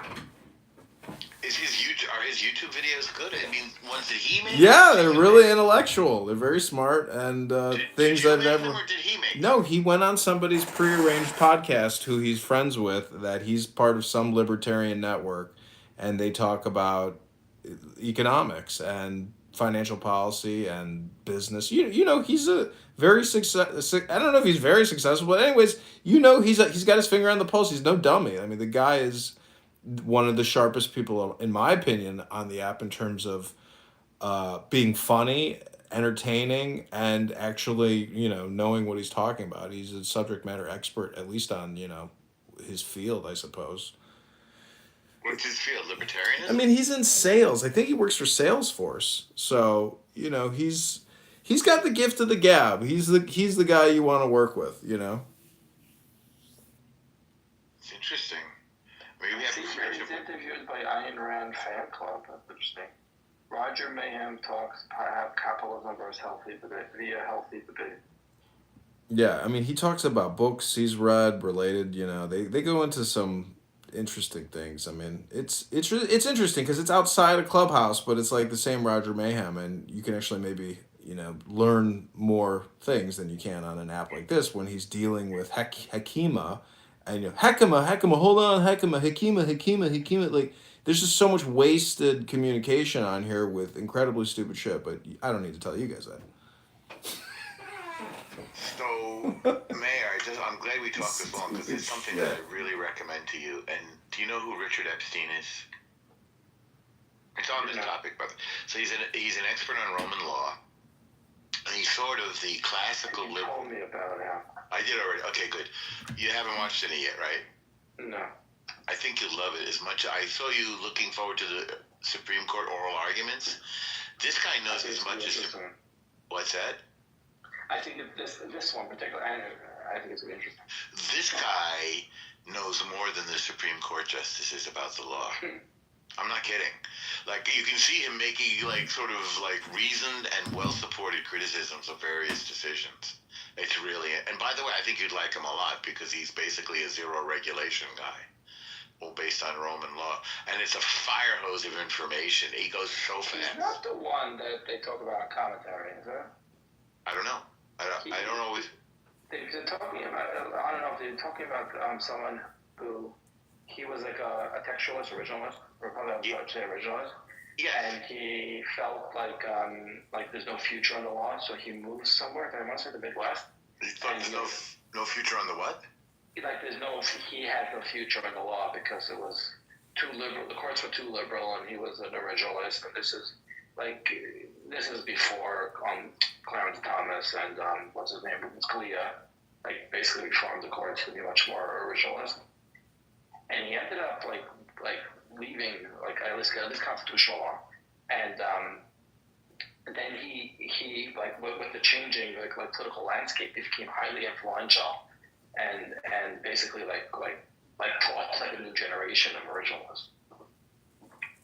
his YouTube videos good? I mean, ones that he made?
Yeah, they're really intellectual. They're very smart and things
did you
that
make
never.
Them or did he make?
No, he went on somebody's prearranged podcast who he's friends with. That he's part of some libertarian network, and they talk about economics and financial policy and business. He's a very I don't know if he's very successful, but anyways, he's got his finger on the pulse. He's no dummy. I mean, the guy is one of the sharpest people, in my opinion, on the app in terms of being funny, entertaining, and actually, knowing what he's talking about. He's a subject matter expert, at least on, his field, I suppose.
What's his field? Libertarianism?
I mean, he's in sales. I think he works for Salesforce. So, you know, he's got the gift of the gab. He's the guy you want to work with, you know.
It's interesting. Maybe we have
He's interviewed by Ayn Rand fan club. That's interesting. Roger Mayhem talks how capitalism versus healthy debate via healthy debate.
Yeah, I mean, he talks about books he's read, related, you know. They go into some interesting things. I mean, it's interesting because it's outside a clubhouse, but it's like the same Roger Mayhem, and you can actually maybe, you know, learn more things than you can on an app like this when he's dealing with Hakima, and you know, Hakima, hold on, Hakima, like there's just so much wasted communication on here with incredibly stupid shit, but I don't need to tell you guys that.
So, Mayor, I'm glad we talked this long because it's something that I really recommend to you. And do you know who Richard Epstein is? It's on this topic, but so he's an expert on Roman law, and he's sort of the classical liberal.
Told me about it.
I did already. Okay, good. You haven't watched any yet, right?
No.
I think you'll love it as much. I saw you looking forward to the Supreme Court oral arguments. This guy knows as much as. What's that?
I think this one particular, I think it's really interesting.
This guy knows more than the Supreme Court justices about the law. I'm not kidding. Like, you can see him making, like, sort of, like, reasoned and well-supported criticisms of various decisions. It's really, and by the way, I think you'd like him a lot because he's basically a zero regulation guy. Well, based on Roman law. And it's a fire hose of information. He goes so fast.
He's not the one that they talk about in commentary, is it?
I don't know. I don't always.
They've been talking about. I don't know if they're talking about someone who he was like a textualist, originalist, or probably I would say originalist.
Yeah.
And he felt like there's no future in the law, so he moved somewhere. I want to say the Midwest.
He thought there's no future on the what?
Like he had no future in the law because it was too liberal. The courts were too liberal, and he was an originalist. And this is before Clarence Thomas and what's his name, Scalia, like basically reformed the courts to be much more originalist. And he ended up like leaving at least constitutional law, and then he like with the changing like political landscape, he became highly influential, and basically like taught like a new generation of originalists.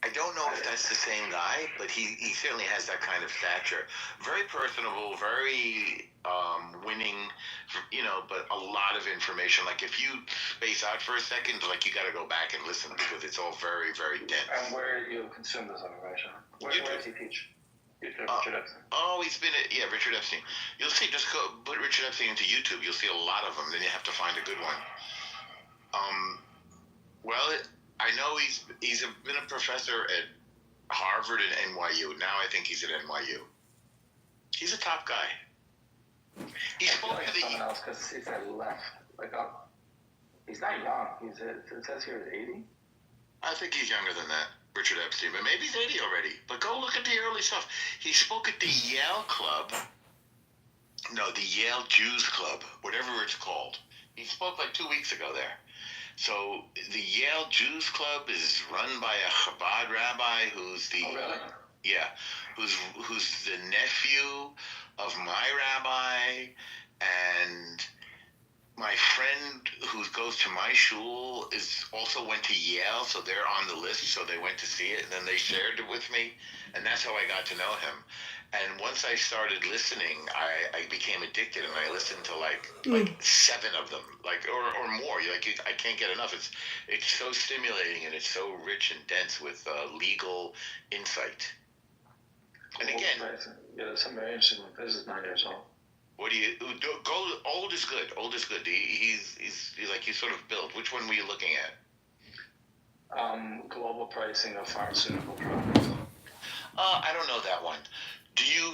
I don't know if that's the same guy, but he certainly has that kind of stature. Very personable, very winning, you know, but a lot of information. Like if you space out for a second, like you got to go back and listen because it's all very, very dense.
And where do you consume this information? Where does he teach? Richard Epstein.
Oh, he's been Richard Epstein. You'll see. Just go put Richard Epstein into YouTube. You'll see a lot of them. Then you have to find a good one. I know he's been a professor at Harvard and NYU. Now I think he's at NYU. He's a top guy. He spoke to
someone else because he said left. He's not young. It says here he's 80.
I think he's younger than that, Richard Epstein, but maybe he's 80 already. But go look at the early stuff. He spoke at the Yale Club. No, the Yale Jews Club, whatever it's called. He spoke like 2 weeks ago there. So the Yale Jews Club is run by a Chabad rabbi who's the who's the nephew of my rabbi, and my friend who goes to my shul also went to Yale, so they're on the list. So they went to see it, and then they shared it with me, and that's how I got to know him. And once I started listening, I became addicted, and I listened to like 7 of them, or more. I can't get enough. It's so stimulating, and it's so rich and dense with legal insight. And again,
there's some very interesting one. This is 9 years old.
What do you go? Old is good. Old is good. He's sort of built. Which one were you looking at?
Global pricing of pharmaceutical products.
I don't know that one. Do you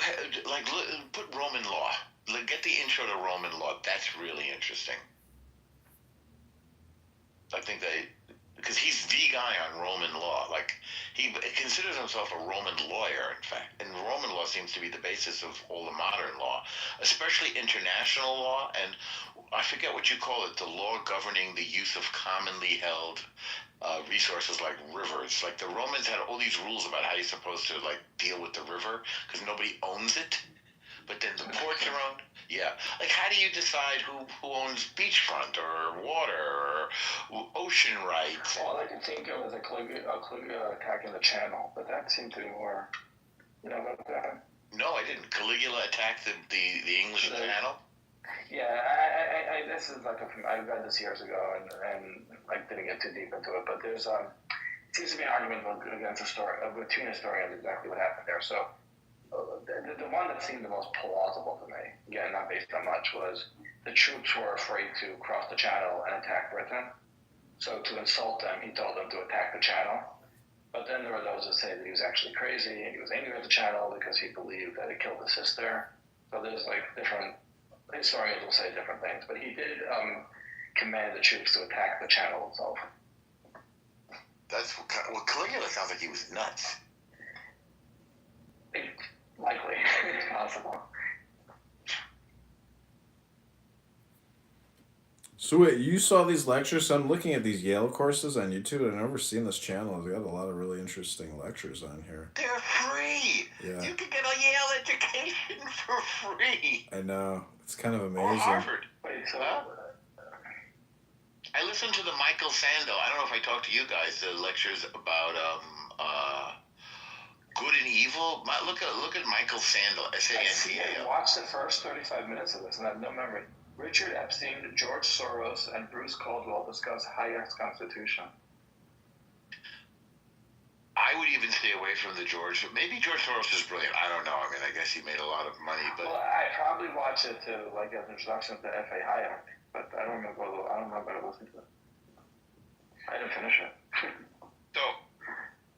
put Roman law? Get the intro to Roman law. That's really interesting. I think because he's the guy on Roman law. Like he considers himself a Roman lawyer, in fact. And Roman law seems to be the basis of all the modern law, especially international law. And I forget what you call it, the law governing the use of commonly held resources like rivers. Like the Romans had all these rules about how you're supposed to like deal with the river because nobody owns it. But then the ports are owned. Yeah. Like how do you decide who owns beachfront or water or ocean rights?
All I can think of is a Caligula attacking the channel, but that seemed to be more, about that.
No, I didn't. Caligula attacked the English Channel.
Yeah, I this is like I read this years ago and I didn't get too deep into it, but there's it seems to be an argument against between historians exactly what happened there. So the one that seemed the most plausible to me, again not based on much, was the troops were afraid to cross the channel and attack Britain. So to insult them, he told them to attack the channel. But then there were those that say that he was actually crazy and he was angry at the channel because he believed that it killed his sister. So there's like different historians will say different things, but he did command the troops to attack the channel itself.
Caligula sounds like he was nuts.
Likely, it's possible.
So wait, you saw these lectures? So I'm looking at these Yale courses on YouTube. I've never seen this channel. They got a lot of really interesting lectures on here.
They're free.
Yeah.
You can get a Yale education for free.
I know. It's kind of amazing.
Or Harvard.
Wait, so
I listened to the Michael Sando. I don't know if I talked to you guys. The lectures about good and evil. Look at Michael Sando.
I watched the first 35 minutes of this, and I have no memory. Richard Epstein, George Soros, and Bruce Caldwell discuss Hayek's Constitution.
I would even stay away from maybe George Soros is brilliant. I don't know. I mean, I guess he made a lot of money, but
Well, I probably watched it to like as an introduction to F.A. Hayek, but I don't remember listening to it. I didn't finish it.
So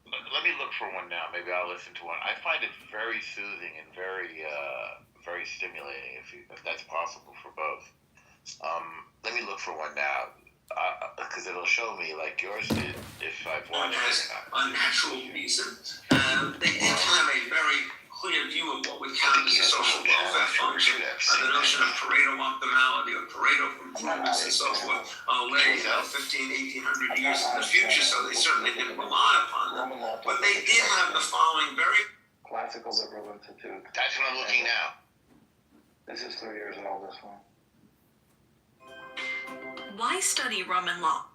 let me look for one now. Maybe I'll listen to one. I find it very soothing and very stimulating if that's possible for both. Let me look for one now because it'll show me like yours did if I've watched it.
Unnatural reason. They did have a very clear view of what would count as a social welfare function. The notion of Pareto optimality or Pareto improvements and so forth lay 1,500 years in the future, so they certainly didn't rely upon them. But they did have the following very
Classical Liberal Institute.
That's what I'm looking now.
This is 3 years old, this one.
Why study Roman law?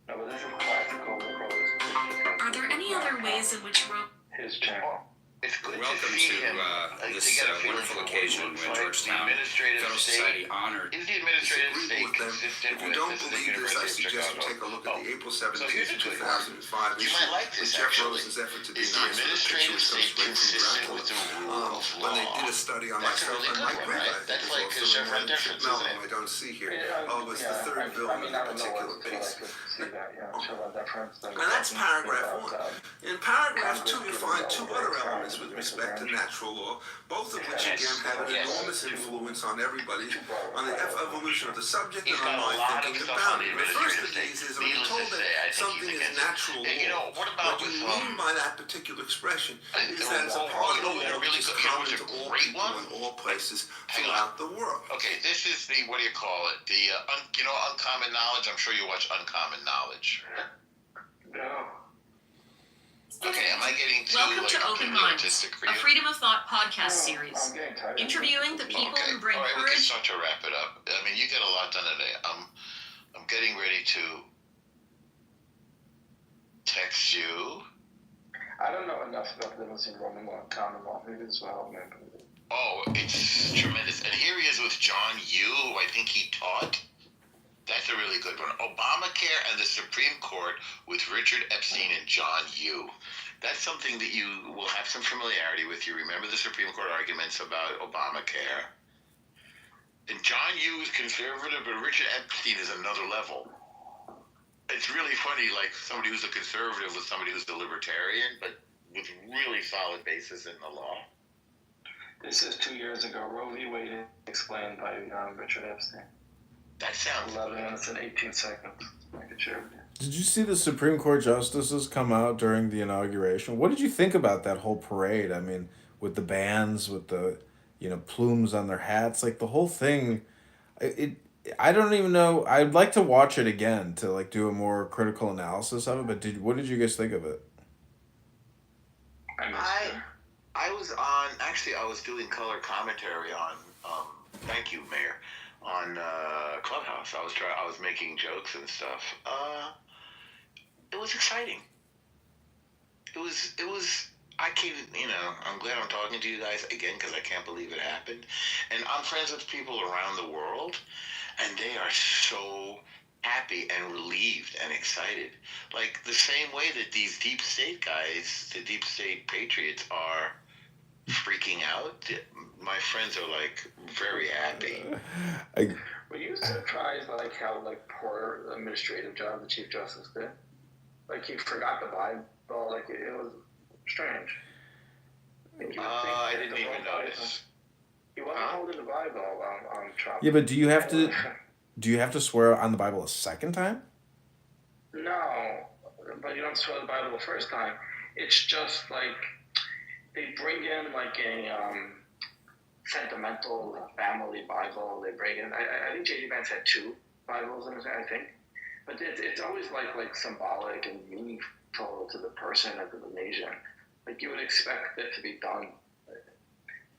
No, but this is Classical Liberal Institute.
Are there any other ways in which
His channel.
It's good
Welcome
to see
to
him.
this wonderful occasion when Georgetown Federal Society honored
Is the administrative
disagreed
state
with them.
consistent
If you
with
don't
the
believe this, I
University of
suggest you
Chicago?
take a look at the April
So
17,
here's a good one.
2005
You
issue
might like
with
this,
Jeff
actually.
Rose's effort to be
Is the
nice with the picture
administrative
which comes
state
straight from
consistent with the
Dracula.
rule of
When they
law?
did a study on
That's a
myself
really
and
good
Mike
one,
Green,
right?
I think
That's
was
like
also
chevron
in
difference,
Malcolm,
isn't it?
I don't see here.
Yeah,
It's the third villain in a particular base.
I could see that, chevron deference.
And that's paragraph 1. In paragraph 2, you find two other elements with respect to natural law, both of which again have an enormous influence on everybody, on the evolution of the subject and on my thinking about it. The first of these is when you're told that something is natural law, what you mean by that particular expression is that it's a part of the law which is common to all people in all places throughout the world.
Okay, this is the, what do you call it? The, Uncommon Knowledge? I'm sure you watch Uncommon Knowledge.
No.
Okay, am I getting too,
Welcome to Open Minds,
artistic for
a
you?
Freedom of Thought podcast series,
I'm getting tired.
interviewing the people
Okay,
who bring
all right, we can
courage.
start to wrap it up. I mean, you get a lot done today. I'm getting ready to text you.
I don't know enough about the difference in Roman law and common law. Maybe this will help me.
Oh, it's tremendous. And here he is with John Yoo, who I think he taught. That's a really good one. Obamacare and the Supreme Court with Richard Epstein and John Yoo. That's something that you will have some familiarity with. You remember the Supreme Court arguments about Obamacare. And John Yoo is conservative, but Richard Epstein is another level. It's really funny, like somebody who's a conservative with somebody who's a libertarian, but with really solid basis in the law.
This is 2 years ago. Roe v. Wade explained by Richard Epstein.
That sounds
11 minutes and 18 seconds. I could share with you.
Did you see the Supreme Court justices come out during the inauguration? What did you think about that whole parade? I mean, with the bands, with the, plumes on their hats, like the whole thing, I don't even know. I'd like to watch it again to like do a more critical analysis of it. But what did you guys think of it?
I was on. Actually, I was doing color commentary on. Thank you, Mayor. On Clubhouse, I was making jokes and stuff. It was exciting. It was. I can, I'm glad I'm talking to you guys again because I can't believe it happened. And I'm friends with people around the world, and they are so happy and relieved and excited. Like the same way that these deep state guys, the deep state patriots, are freaking out. My friends are like very happy.
Were you surprised like how like poor administrative job the Chief Justice did? Like he forgot the Bible. Like it was strange.
I didn't even notice.
He wasn't holding the Bible on Trump.
Yeah, but do you have to swear on the Bible a second time?
No, but you don't swear the Bible the first time. It's just like they bring in like a sentimental family Bible. They bring in. I think J.D. Vance had 2 Bibles in his hand, I think. But it's always like symbolic and meaningful to the person and to the nation. Like you would expect it to be done.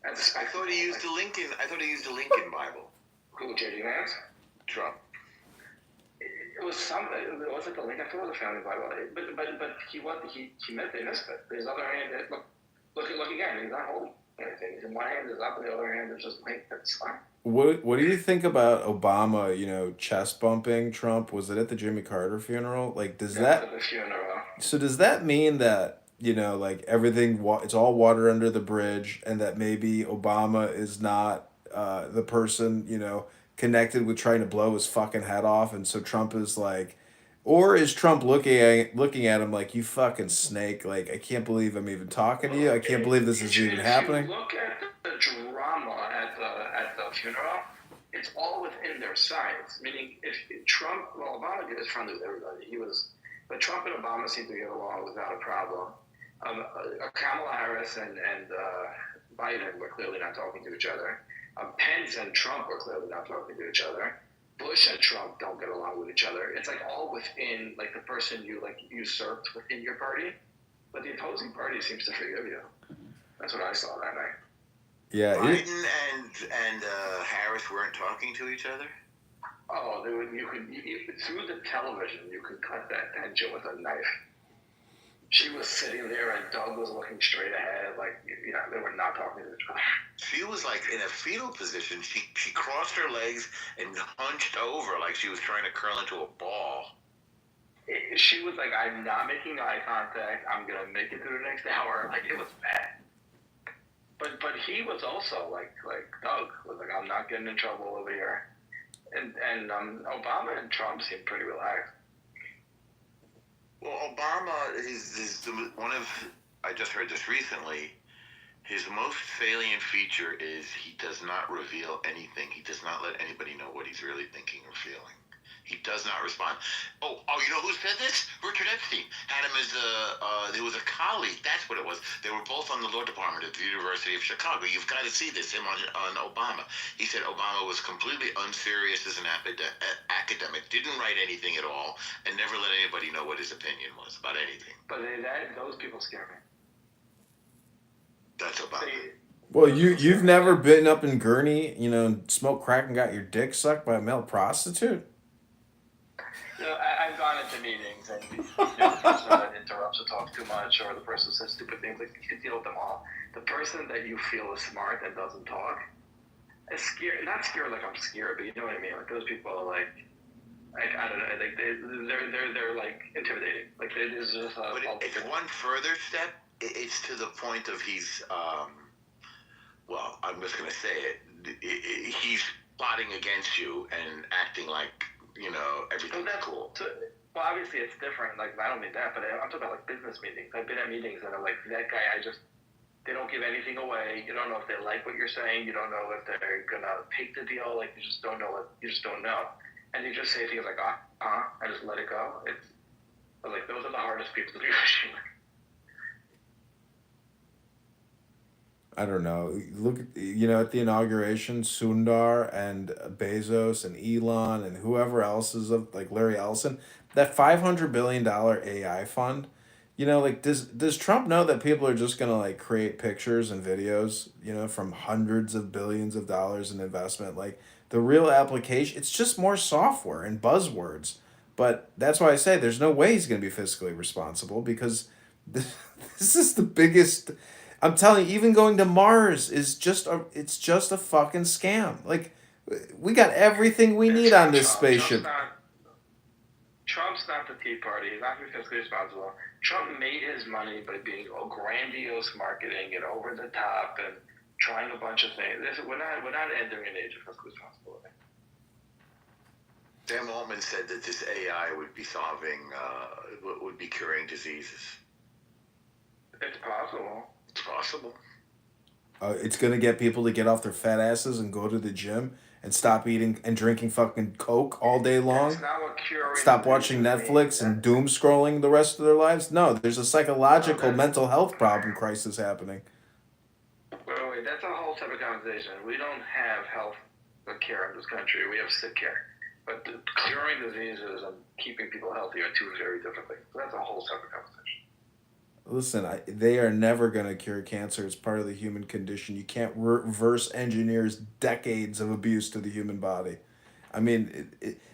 I thought he used the Lincoln. I thought he used the Lincoln Bible.
Who, J.D. Vance?
Trump.
It was something. It wasn't the Lincoln. I thought it was the family Bible. But he missed it. His other hand. Look again. He's not holding anything. In one hand is up, and the other hand is just like that's fine.
What do you think about Obama, chest bumping Trump? Was it at the Jimmy Carter funeral? Like,
At the funeral.
So does that mean that, like everything, it's all water under the bridge, and that maybe Obama is not the person, connected with trying to blow his fucking head off, and so Trump is like, or is Trump looking at him like, you fucking snake, like, I can't believe I'm even talking to you, I can't believe this is even happening?
If you look at the drama at the funeral, it's all within their sides. Meaning, if Trump, Obama is friendly with everybody. But Trump and Obama seem to get along without a problem. Kamala Harris and Biden were clearly not talking to each other. Pence and Trump were clearly not talking to each other. Bush and Trump don't get along with each other. It's like all within like the person you like usurped within your party, but the opposing party seems to forgive you. That's what I saw that night.
Yeah,
Biden and Harris weren't talking to each other.
Oh, you could through the television you could cut that tension with a knife. She was sitting there and Doug was looking straight ahead, like they were not talking to each other.
She was like in a fetal position. She crossed her legs and hunched over like she was trying to curl into a ball.
She was like, I'm not making eye contact. I'm gonna make it through the next hour. Like it was bad. But he was also like Doug was like, I'm not getting in trouble over here. And Obama and Trump seemed pretty relaxed.
Well, Obama is one of, I just heard this recently, his most salient feature is he does not reveal anything. He does not let anybody know what he's really thinking or feeling. He does not respond. Oh, you know who said this? Richard Epstein had him as there was a colleague. That's what it was. They were both on the law department at the University of Chicago. You've got to see this, him on Obama. He said Obama was completely unserious as an academic, didn't write anything at all, and never let anybody know what his opinion was about anything.
But those people scare me.
That's Obama.
Well, you've never been up in Gurney, smoked crack and got your dick sucked by a male prostitute?
I've gone into meetings and the person that interrupts or talks too much, or the person says stupid things, like you can deal with them all. The person that you feel is smart and doesn't talk is scared. Not scared like I'm scared, but you know what I mean. Like those people are like I don't know. Like they're like intimidating. Like it is just.
But it's one further step. It's to the point of he's. Well, I'm just gonna say it. He's plotting against you and acting like. Everything's cool.
Well, obviously it's different. Like, I don't mean that, but I'm talking about like business meetings. I've been at meetings that are like, that guy, they don't give anything away. You don't know if they like what you're saying. You don't know if they're gonna take the deal. Like, you just don't know. And you just say things like, I just let it go. Like, those are the hardest people to negotiate with.
I don't know. Look, at the inauguration, Sundar and Bezos and Elon and whoever else is like Larry Ellison, that $500 billion AI fund. Like does Trump know that people are just gonna like create pictures and videos, from hundreds of billions of dollars in investment? Like the real application, it's just more software and buzzwords. But that's why I say there's no way he's gonna be fiscally responsible because this is the biggest. I'm telling you, even going to Mars is it's just a fucking scam. Like, we got everything we need on this spaceship.
Trump's not the Tea Party. He's not fiscally responsible. Trump made his money by being grandiose marketing and over the top and trying a bunch of things. We're not entering an age of fiscal responsibility.
Sam Altman said that this AI would be would be curing diseases.
It's possible.
It's possible.
It's gonna get people to get off their fat asses and go to the gym and stop eating and drinking fucking Coke all day long.
That's not what curing.
Stop watching Netflix and doom scrolling the rest of their lives. No, there's a psychological mental health problem crisis happening.
Wait, that's a whole separate conversation. We don't have health care in this country. We have sick care. But curing diseases and keeping people healthy are two very different things. So that's a whole separate conversation.
Listen, they are never going to cure cancer. It's part of the human condition. You can't reverse engineer decades of abuse to the human body. I mean,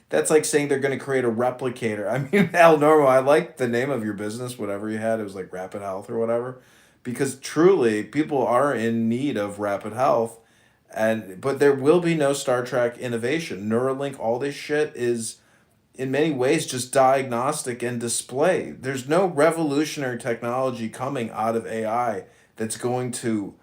that's like saying they're going to create a replicator. I mean, Al Normo, I like the name of your business, whatever you had. It was like Rapid Health or whatever. Because truly, people are in need of rapid health. But there will be no Star Trek innovation. Neuralink, all this shit is in many ways just diagnostic and display. There's no revolutionary technology coming out of AI that's going to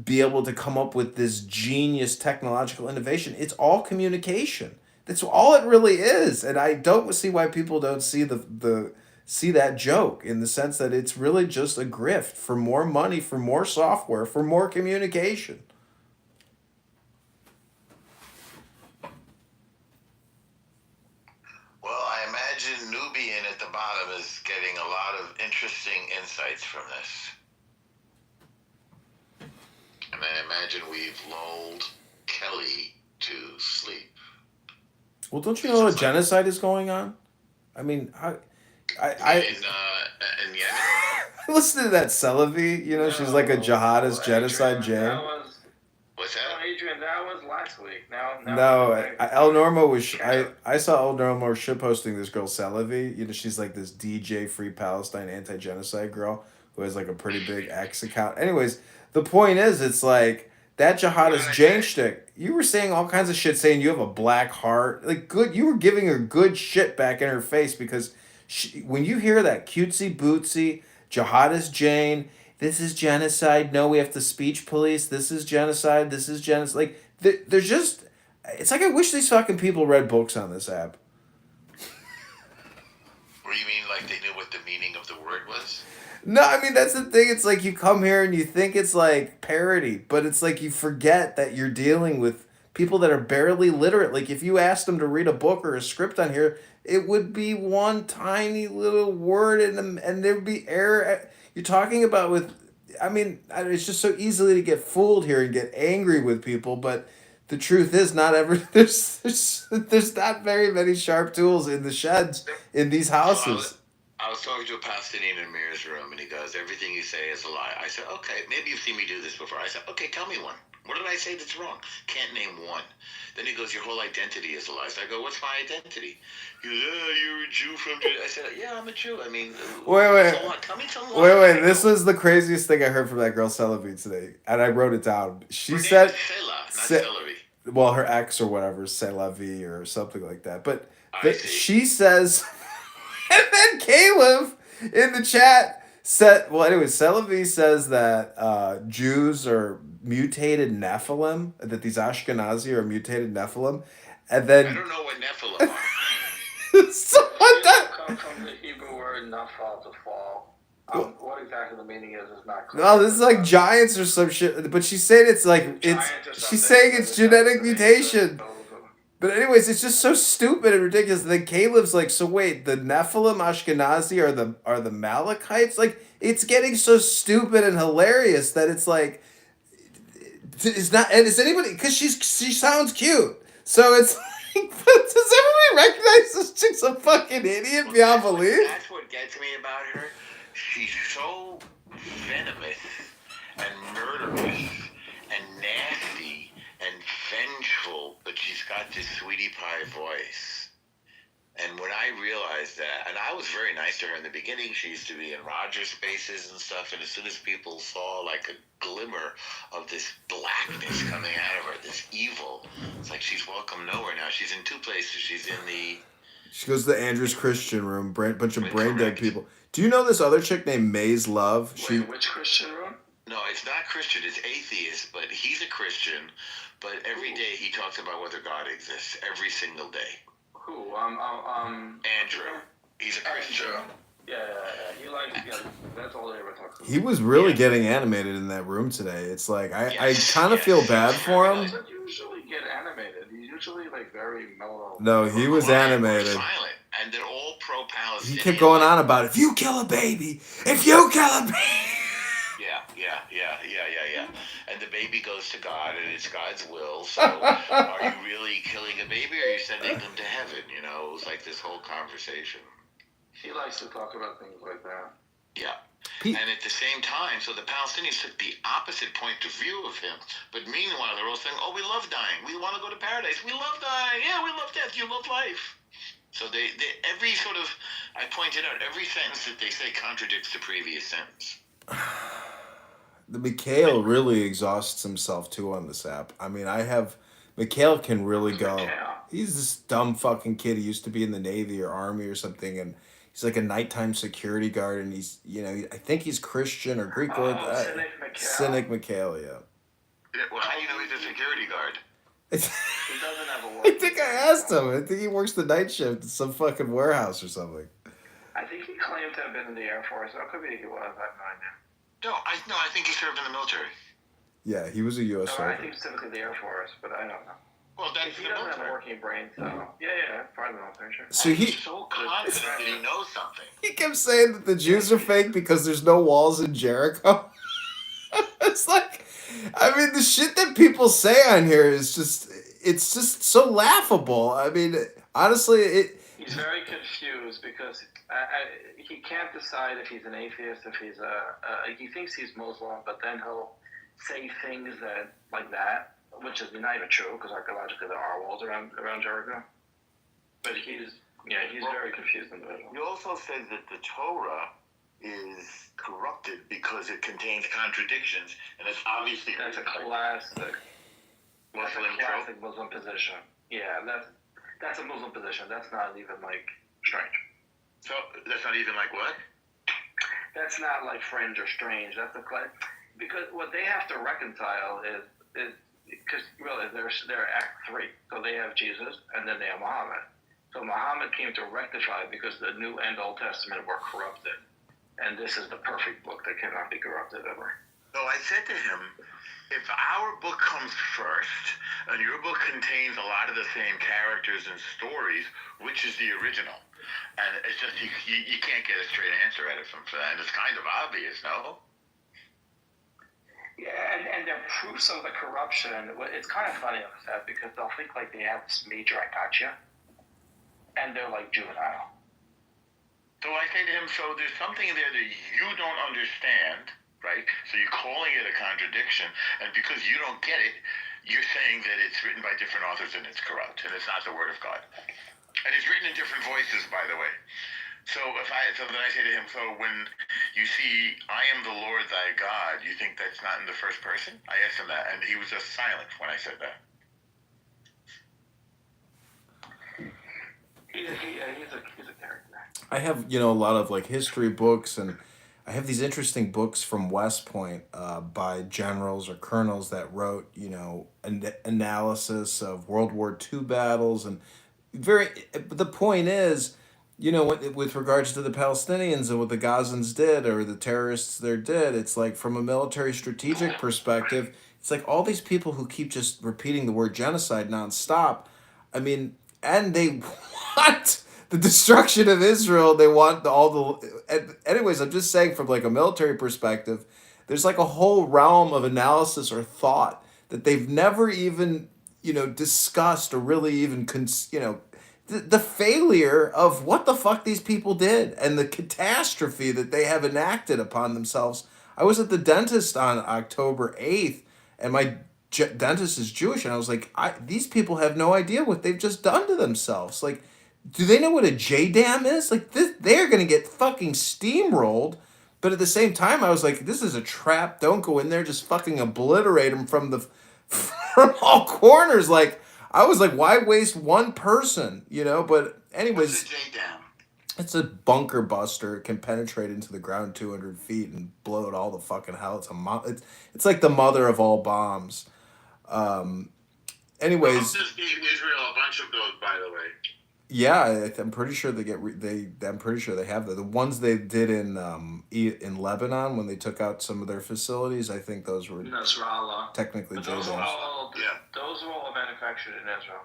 be able to come up with this genius technological innovation. It's all communication. That's all it really is. And I don't see why people don't see see that joke, in the sense that it's really just a grift for more money, for more software, for more communication.
Well, I imagine Nubian at the bottom is getting a lot of interesting insights from this. And I imagine we've lulled Kelly to sleep.
Well, don't you know a genocide is going on? I mean, in
Yemen?
listen to that Celavi. She's like a jihadist genocide Jane.
What's that?
Adrian, that was last week.
El Normo was. I saw El Normo shitposting this girl Celavi. She's like this DJ Free Palestine anti-genocide girl who has like a pretty big X account. Anyways, the point is, it's like that jihadist Jane shtick. You were saying all kinds of shit, saying you have a black heart. Like good, you were giving her good shit back in her face because when you hear that cutesy bootsy jihadist Jane. This is genocide. No, we have to speech police. This is genocide. This is genocide. Like, there's just... It's like I wish these fucking people read books on this app.
Or you mean like they knew what the meaning of the word was?
No, I mean, that's the thing. It's like you come here and you think it's like parody, but it's like you forget that you're dealing with people that are barely literate. Like, if you asked them to read a book or a script on here, it would be one tiny little word and there would be error... You're talking about it's just so easily to get fooled here and get angry with people, but the truth is there's not very many sharp tools in the sheds in these houses.
I was talking to a Palestinian in Amir's room, and he goes, everything you say is a lie. I said, okay, maybe you've seen me do this before. I said, okay, tell me one. What did I say that's wrong? Can't name one. Then he goes, your whole identity is a lie. So I go, what's my identity? He goes, you're a Jew from... I said, yeah, I'm a Jew. I mean...
Wait.
So what? Tell me some
Wait. This was the craziest thing I heard from that girl Celavi today. And I wrote it down. She said...
Sela, not Celery.
Well, her ex or whatever, Celavi or something like that. But she says... And then Caleb in the chat said... Well, anyway, Celavi says that Jews are mutated Nephilim. That these Ashkenazi are mutated Nephilim. And then...
I don't know what Nephilim are.
Come from the Hebrew word nafal, to fall. What exactly the meaning is not clear.
No, this is like giants or some shit. But she's saying it's like she's saying it's genetic mutation. But anyways, it's just so stupid and ridiculous. And then Caleb's like, so wait, the Nephilim Ashkenazi are the Malachites? Like, it's getting so stupid and hilarious that it's like Is not, and is anybody, because she sounds cute. So it's like, does everybody recognize this chick's a fucking idiot beyond belief?
That's what gets me about her. She's so venomous and murderous and nasty and vengeful, but she's got this sweetie pie voice. And when I realized that, and I was very nice to her in the beginning, she used to be in Roger spaces and stuff, and as soon as people saw like a glimmer of this blackness coming out of her, this evil, it's like she's welcome nowhere now. She's in two places. She's in the...
She goes to the Andrews Christian room, bunch of brain dead people. Do you know this other chick named Maze Love?
Wait, which Christian room?
No, it's not Christian, it's atheist, but he's a Christian, but every day he talks about whether God exists, every single day.
Who?
Andrew. He's a Christian.
Yeah. He likes, that's all they ever talk about.
He was really getting animated in that room today. It's like, I kind of feel bad for him.
He doesn't usually get animated. He's usually like very mellow.
No, he was animated.
Silent, and they're all pro-Palestinian.
He kept going on about, if you kill a baby, if you kill a baby.
Yeah. And the baby goes to God, and it's God's will. So, are you really killing a baby, or are you sending them to heaven? You know, it was like this whole conversation.
He likes to talk about things like that.
Yeah. And at the same time, so the Palestinians took the opposite point of view of him. But meanwhile, they're all saying, oh, we love dying. We want to go to paradise. We love dying. Yeah, we love death. You love life. So they every sort of, I pointed out, every sentence that they say contradicts the previous sentence.
The Mikhail really exhausts himself too on this app. I mean, Mikhail can really go. He's this dumb fucking kid. He used to be in the Navy or Army or something, and he's like a nighttime security guard, and he's, I think he's Christian or Greek. Cynic Mikhail, yeah.
Well, how do you know he's a security guard?
He doesn't have a work.
I think I asked him. I think he works the night shift at some fucking warehouse or something.
I think he claimed to have been in the Air Force. Or it could be he was. I have no idea.
No, I think he served in the military.
Yeah, he was a U.S. soldier.
I think specifically the Air Force, but I don't know.
Well, that's
he doesn't have a working brain, so yeah, part of the military, sure.
So
he's so confident that he knows something.
He kept saying that the Jews are fake because there's no walls in Jericho. It's like, I mean, the shit that people say on here is it's just so laughable. I mean, honestly,
he's very confused because he can't decide if he's an atheist, if he's he thinks he's Muslim, but then he'll say things like that, which is not even true because archaeologically there are walls around Jericho. But he's very confused individual.
He also says that the Torah is corrupted because it contains contradictions, and it's obviously
that's a classic Muslim position. Yeah, that's a Muslim position. That's not even like strange.
So that's not even like what?
That's not like fringe or strange. That's because what they have to reconcile is because really they're Act 3. So they have Jesus and then they have Muhammad. So Muhammad came to rectify because the New and Old Testament were corrupted, and this is the perfect book that cannot be corrupted ever.
So I said to him, if our book comes first and your book contains a lot of the same characters and stories, which is the original? And it's just, you can't get a straight answer out of him for that. And it's kind of obvious, no?
Yeah, and their proofs of the corruption, it's kind of funny on that because they'll think like they have this major I gotcha, and they're like juvenile.
So I say to him, so there's something in there that you don't understand, right? So you're calling it a contradiction, and because you don't get it, you're saying that it's written by different authors and it's corrupt, and it's not the word of God. And it's written in different voices, by the way. So then I say to him, so when you see, I am the Lord thy God, you think that's not in the first person? I asked him that, and he was just silent when I said that.
He's a character.
I have, a lot of like history books, and I have these interesting books from West Point by generals or colonels that wrote, an analysis of World War II battles, and the point is, with regards to the Palestinians and what the Gazans did or the terrorists there did, it's like from a military strategic perspective, it's like all these people who keep just repeating the word genocide nonstop. I mean, and they want the destruction of Israel. They want anyways, I'm just saying from like a military perspective, there's like a whole realm of analysis or thought that they've never even, discussed or really even, the failure of what the fuck these people did and the catastrophe that they have enacted upon themselves. I was at the dentist on October 8th, and my dentist is Jewish, and I was like, these people have no idea what they've just done to themselves. Like, do they know what a JDAM is? Like, they're going to get fucking steamrolled. But at the same time, I was like, this is a trap. Don't go in there. Just fucking obliterate them from all corners. Like, I was like, why waste one person, But anyways,
What's a JDAM?
it's a bunker buster. It can penetrate into the ground 200 feet and blow it all the fucking hell. It's like the mother of all bombs. Anyways,
Trump just gave Israel a bunch of those, by the way.
yeah, I'm pretty sure I'm pretty sure they have the ones they did in Lebanon when they took out some of their facilities. I think those were
Nasrallah.
technically
But those were
JDAMs.
all manufactured in Israel.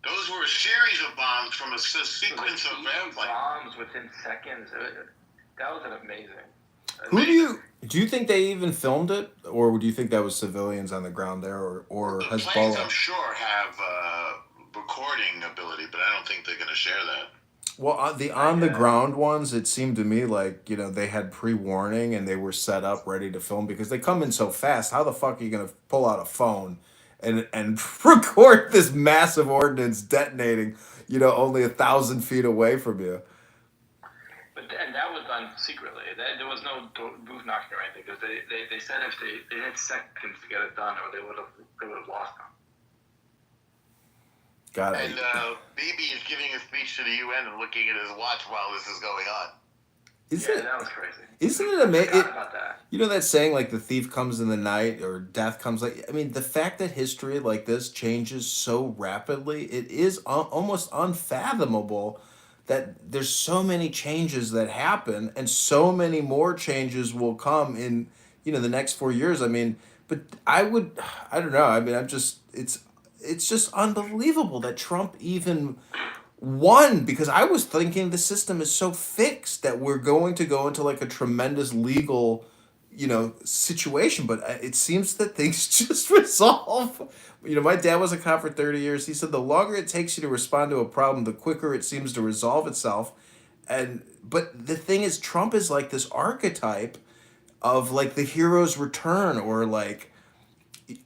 Those were a series of bombs from a sequence of airplanes.
Bombs within seconds. That was amazing.
Do you think they even filmed it, or do you think that was civilians on the ground there, or
The
Hezbollah?
planes, I'm sure, have recording ability, but I don't think they're going to share that.
Well, the on the ground ones, it seemed to me like they had pre-warning and they were set up ready to film because they come in so fast. How the fuck are you gonna pull out a phone and record this massive ordnance detonating, only 1,000 feet away from you?
And that was done secretly. There was no booth knocking or anything because they said if they had seconds to get it done, or they would have lost them.
Got it.
And Bibi is giving a speech to the UN and looking at his watch while this is going on.
That was crazy.
Isn't it amazing?
About that.
You know that saying, like, the thief comes in the night or death comes the fact that history like this changes so rapidly, it is almost unfathomable that there's so many changes that happen and so many more changes will come in, the next 4 years. But I don't know. It's just unbelievable that Trump even won, because I was thinking the system is so fixed that we're going to go into like a tremendous legal, situation. But it seems that things just resolve. My dad was a cop for 30 years. He said the longer it takes you to respond to a problem, the quicker it seems to resolve itself. But the thing is, Trump is like this archetype of like the hero's return, or like,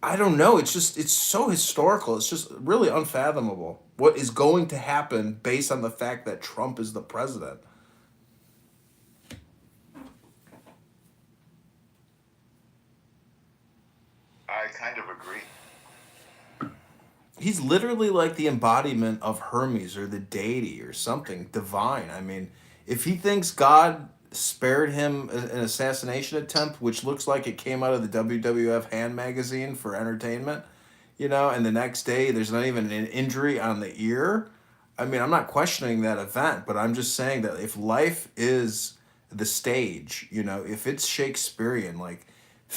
I don't know. It's so historical. It's just really unfathomable what is going to happen based on the fact that Trump is the president.
I kind of agree.
He's literally like the embodiment of Hermes or the deity or something divine. If he thinks God spared him an assassination attempt, which looks like it came out of the WWF hand magazine for entertainment, and the next day there's not even an injury on the ear. I'm not questioning that event, but I'm just saying that if life is the stage, if it's Shakespearean, like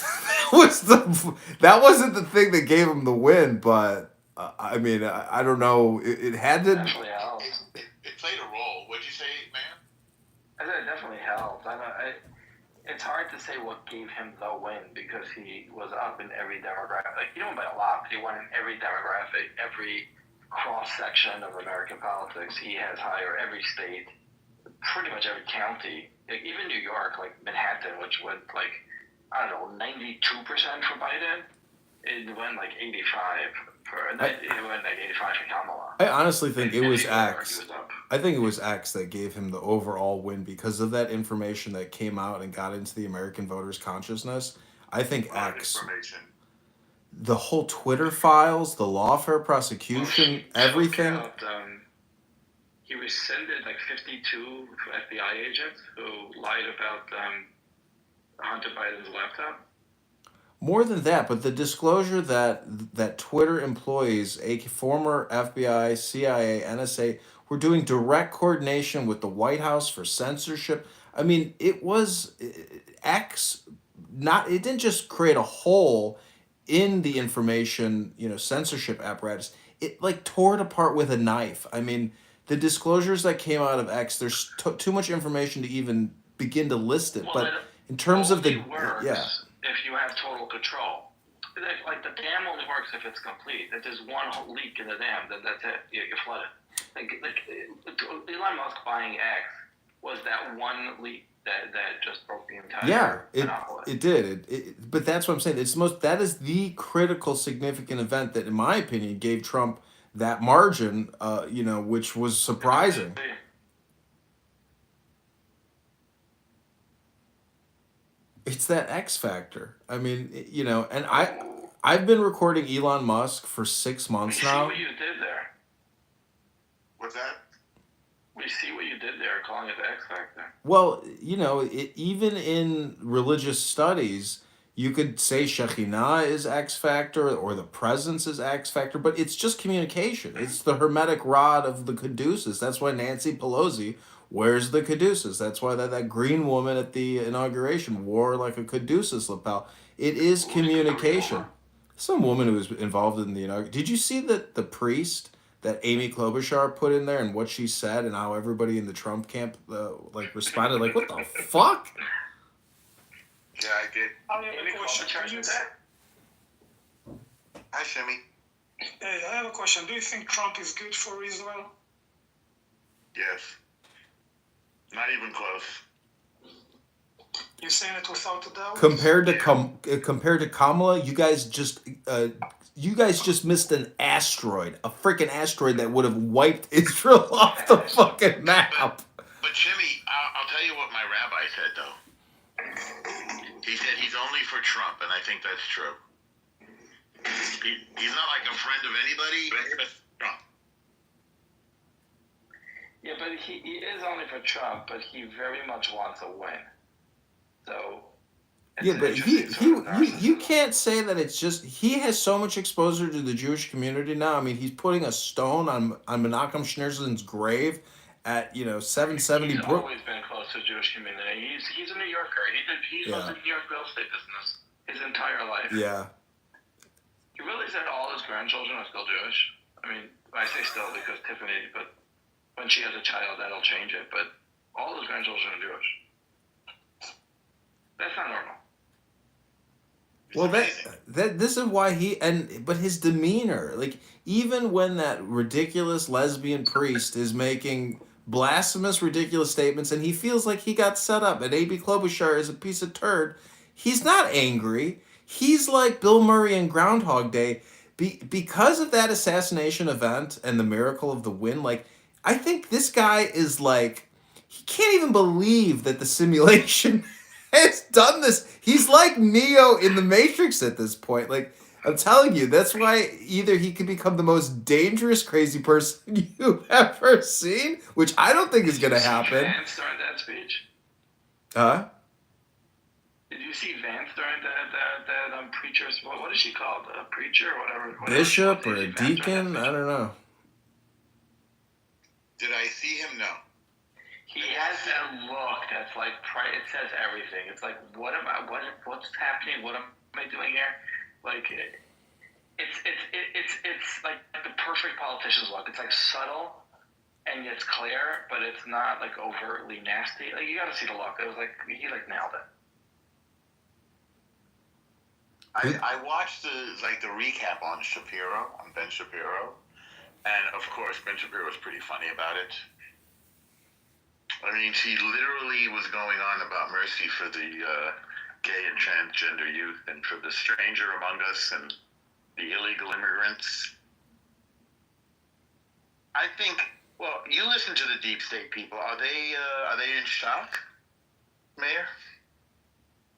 that wasn't the thing that gave him the win, but I don't know. It had to.
Definitely helped.
It played a role. What'd you say, man?
I said it definitely helped. It's hard to say what gave him the win because he was up in every demographic. Like, he won by a lot, but he won in every demographic, every cross-section of American politics. He has higher every state, pretty much every county. Like, even New York, like Manhattan, which went 92% for Biden, it went 85 it went 85 for Kamala.
I honestly think it was X.
He was up.
I think it was X that gave him the overall win because of that information that came out and got into the American voters' consciousness. I think X, the whole Twitter files, the lawfare prosecution, everything.
He rescinded 52 FBI agents who lied about Hunter Biden's laptop.
More than that, but the disclosure that Twitter employees, former FBI, CIA, NSA, were doing direct coordination with the White House for censorship. It was X. It didn't just create a hole in the information, censorship apparatus. It tore it apart with a knife. The disclosures that came out of X, there's too much information to even begin to list it. But in terms of
works if you have total control. like the dam only works if it's complete. If there's one leak in the dam, then that's it. You flood it. Elon Musk buying X was that one leak that just broke the entire monopoly.
It did. But that's what I'm saying. That is the critical, significant event that, in my opinion, gave Trump that margin. Which was surprising. It's that X factor. I mean, and I've been recording Elon Musk for 6 months now.
See what you did there.
What's that?
We see what you did there, calling it the X factor.
Well, even in religious studies, you could say Shekhinah is X factor or the presence is X factor, but it's just communication. It's the hermetic rod of the caduceus. That's why Nancy Pelosi wears the caduceus. That's why that green woman at the inauguration wore like a caduceus lapel. It is communication. Some woman who was involved in the inauguration. Did you see that the priest that Amy Klobuchar put in there and what she said and how everybody in the Trump camp responded like, what the fuck?
Yeah, I did.
I have a question.
Hi, Shemi.
Hey, I have a question. Do you think Trump is good for Israel?
Yes. Not even close.
You're saying it without a doubt?
Compared to Kamala, you guys just missed an asteroid, a freaking asteroid that would have wiped Israel off the fucking map.
But Jimmy, I'll tell you what my rabbi said though. He said he's only for Trump, and I think that's true. He's not like a friend of anybody, but Trump.
Yeah, but he is only for Trump, but he very much wants a win. So.
Yeah, but you can't say that it's just he has so much exposure to the Jewish community now. I mean, he's putting a stone on Menachem Schneersohn's grave at 770.
He's always been close to the Jewish community. He's a New Yorker. He's lived in the New York real estate business his entire life.
Yeah.
You realize that all his grandchildren are still Jewish? I mean, I say still because Tiffany, but when she has a child, that'll change it. But all his grandchildren are Jewish. That's not normal.
Well, this is why but his demeanor, like even when that ridiculous lesbian priest is making blasphemous, ridiculous statements, and he feels like he got set up, and A.B. Klobuchar is a piece of turd, he's not angry. He's like Bill Murray in Groundhog Day, because of that assassination event and the miracle of the win. Like, I think this guy is like, he can't even believe that the simulation has done this. He's like Neo in the Matrix at this point. Like, I'm telling you, that's why either he could become the most dangerous crazy person you've ever seen, which I don't think is going to happen.
Vance during that speech?
Huh?
Did you see Vance during that preacher's, what is she called? A preacher or whatever?
Bishop or a deacon? I don't know.
Did I see him? No.
He has that look that's like, it says everything. It's like, what's happening? What am I doing here? Like, it's like the perfect politician's look. It's like subtle and it's clear, but it's not like overtly nasty. Like, you got to see the look. It was like he like nailed it.
I watched the recap on Ben Shapiro, and of course Ben Shapiro was pretty funny about it. I mean, she literally was going on about mercy for the gay and transgender youth and for the stranger among us and the illegal immigrants. I think, well, you listen to the deep state people. Are they in shock, Mayor?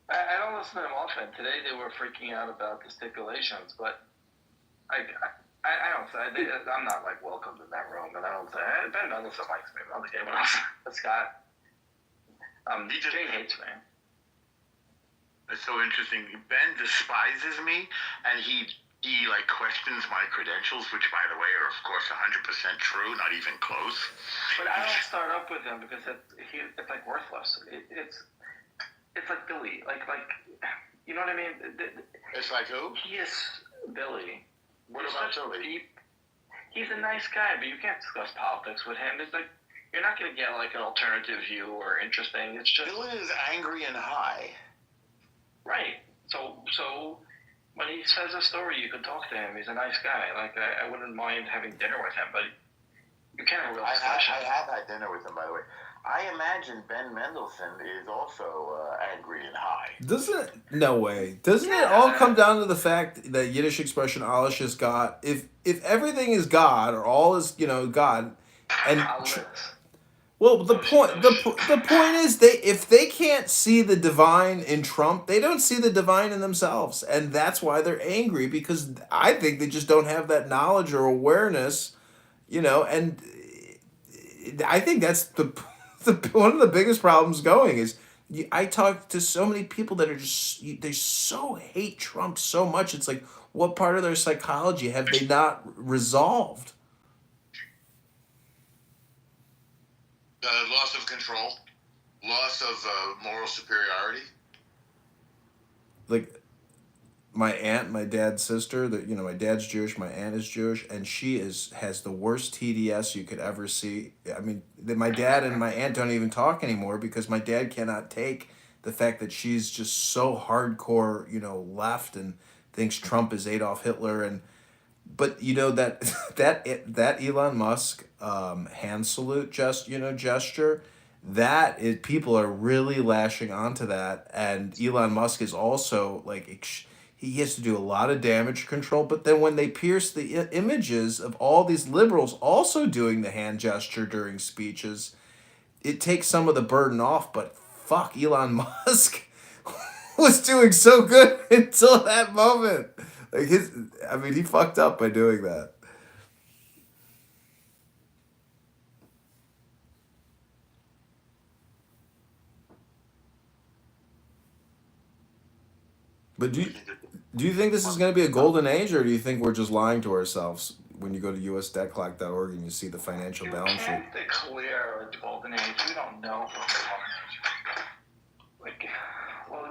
I don't listen to them often. Today they were freaking out about the stipulations, but I don't say, I'm not like welcomed in that room, and I don't say, Ben Mendelsohn likes me, I don't think anyone else. But Scott, Jay hates me.
It's so interesting. Ben despises me, and he like questions my credentials, which by the way are of course 100% true, not even close.
But I don't start up with him because it's like worthless. It's like Billy, like you know what I mean?
It's like who?
He is Billy.
What about Billy?
He's a nice guy, but you can't discuss politics with him. It's like you're not going to get like an alternative view or interesting. It's just
Billy is angry and high.
Right. So when he says a story, you can talk to him. He's a nice guy. Like I wouldn't mind having dinner with him, but you can't have a real discussion.
I have had dinner with him, by the way. I imagine Ben Mendelsohn is also angry and high.
No way. Doesn't it all come down to the fact that Yiddish expression "alles is God"? If everything is God or all is God, and well, the point is if they can't see the divine in Trump, they don't see the divine in themselves, and that's why they're angry, because I think they just don't have that knowledge or awareness, and I think that's the one of the biggest problems going is. I talk to so many people that are they so hate Trump so much. It's like, what part of their psychology have they not resolved?
Loss of control, loss of moral superiority.
Like, my aunt, my dad's sister, my dad's Jewish, my aunt is Jewish, and she has the worst TDS you could ever see. I mean, my dad and my aunt don't even talk anymore because my dad cannot take the fact that she's just so hardcore, left and thinks Trump is Adolf Hitler. But that Elon Musk hand salute gesture, people are really lashing onto that, and Elon Musk is also like he has to do a lot of damage control. But then when they pierce the images of all these liberals also doing the hand gesture during speeches, it takes some of the burden off. But fuck, Elon Musk was doing so good until that moment. Like he fucked up by doing that. But do you think this is going to be a golden age, or do you think we're just lying to ourselves when you go to usdebtclock.org and you see the financial balance sheet?
You can't declare a golden age. We don't know what's a golden age.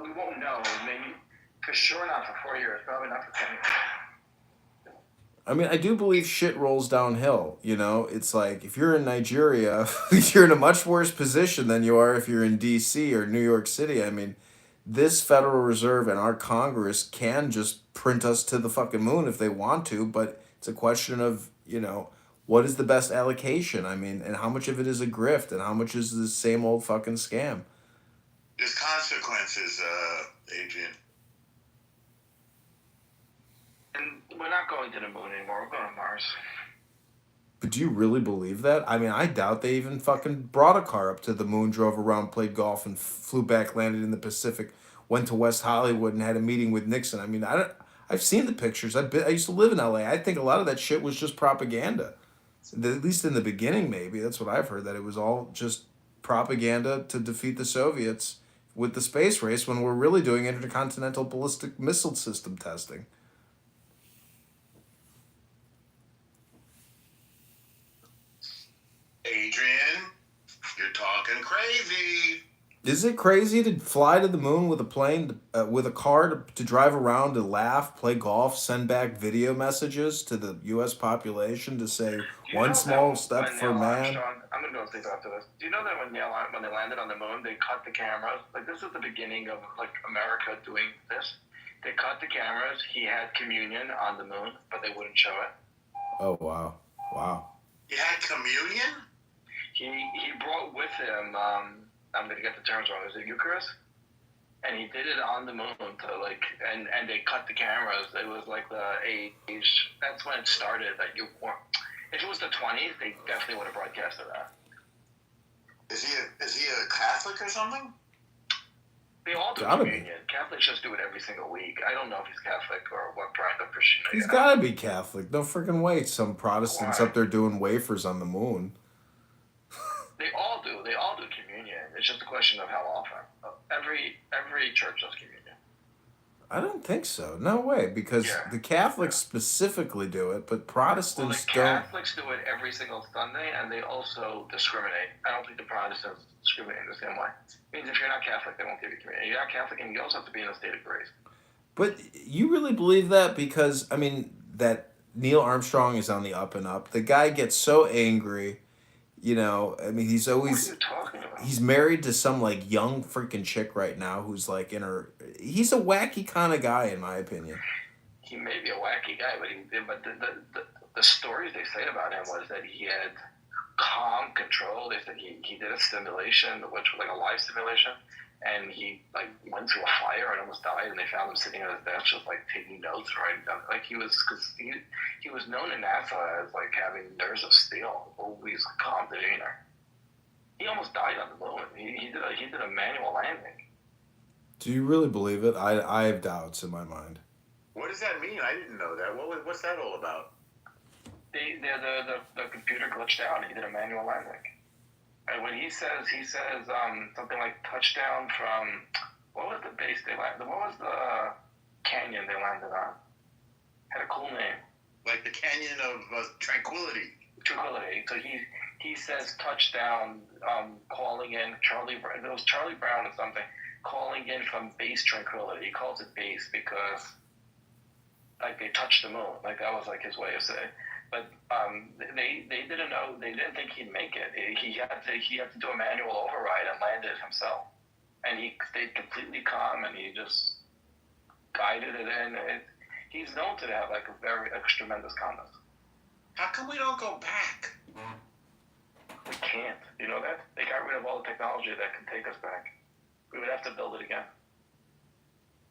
We won't know. Maybe for sure not for 4 years. Probably not for 10 years.
I mean, I do believe shit rolls downhill. It's like if you're in Nigeria, you're in a much worse position than you are if you're in D.C. or New York City. I mean, this Federal Reserve and our Congress can just print us to the fucking moon if they want to, but it's a question of, what is the best allocation? I mean, and how much of it is a grift and how much is the same old fucking scam?
There's consequences, Adrian.
And we're not going to the moon anymore. We're going to Mars.
But do you really believe that? I mean, I doubt they even fucking brought a car up to the moon, drove around, played golf, and flew back, landed in the Pacific, went to West Hollywood, and had a meeting with Nixon. I mean, I've seen the pictures. I used to live in LA. I think a lot of that shit was just propaganda. At least in the beginning, maybe. That's what I've heard, that it was all just propaganda to defeat the Soviets with the space race when we're really doing intercontinental ballistic missile system testing.
Adrian, you're talking crazy.
Is it crazy to fly to the moon with a plane, with a car to drive around, to laugh, play golf, send back video messages to the U.S. population to say one small step for man?
I'm going to go sleep after this. Do you know that when they landed on the moon, they cut the cameras? Like, this is the beginning of, America doing this. They cut the cameras. He had communion on the moon, but they wouldn't show it.
Oh, wow. Wow.
He had communion?
He brought with him, I'm going to get the terms wrong, is it Eucharist? And he did it on the moon to and they cut the cameras. It was like the age, that's when it started. If it was the 20s, they definitely would have broadcasted that.
Is he a Catholic or something?
They all do communion. Catholics just do it every single week. I don't know if he's Catholic or what brand of Christianity.
He's got to be Catholic. No freaking way some Protestants up there doing wafers on the moon.
They all do. They all do communion. It's just a question of how often. Every church does communion.
I don't think so. No way, because the Catholics specifically do it, but Protestants don't.
The Catholics do it every single Sunday, and they also discriminate. I don't think the Protestants discriminate in the same way. It means if you're not Catholic, they won't give you communion. You're not Catholic, and you also have to be in a state of grace.
But you really believe that? Because, I mean, that Neil Armstrong is on the up and up. The guy gets so angry. I mean, he's always.
What are you talking about?
He's married to some young freaking chick right now who's in her. He's a wacky kind of guy, in my opinion.
he may be a wacky guy, but the stories they say about him was that he had calm control. They said he did a simulation, which was like a live simulation, and he like went through a fire and almost died, and they found him sitting at his desk just like taking notes, writing down. Like he was known in NASA as like having nerves of steel, always calm demeanor. He almost died on the moon. He did a manual landing.
Do you really believe it? I have doubts in my mind.
What does that mean? I didn't know that. What's that all about?
The computer glitched out and he did a manual landing. And when he says something like touchdown from, what was the base they landed? What was the canyon they landed on? Had a cool name.
Like the Canyon of Tranquility.
Tranquility. So he says touchdown, calling in Charlie Brown. It was Charlie Brown or something, calling in from base Tranquility. He calls it base because like they touched the moon. Like that was like his way of saying. But they didn't know. They didn't think he'd make it. He had to do a manual override and land it himself. And he stayed completely calm and he just guided it in. He's known to have like a tremendous calmness.
How come we don't go back?
We can't. You know that? They got rid of all the technology that can take us back. We would have to build it again.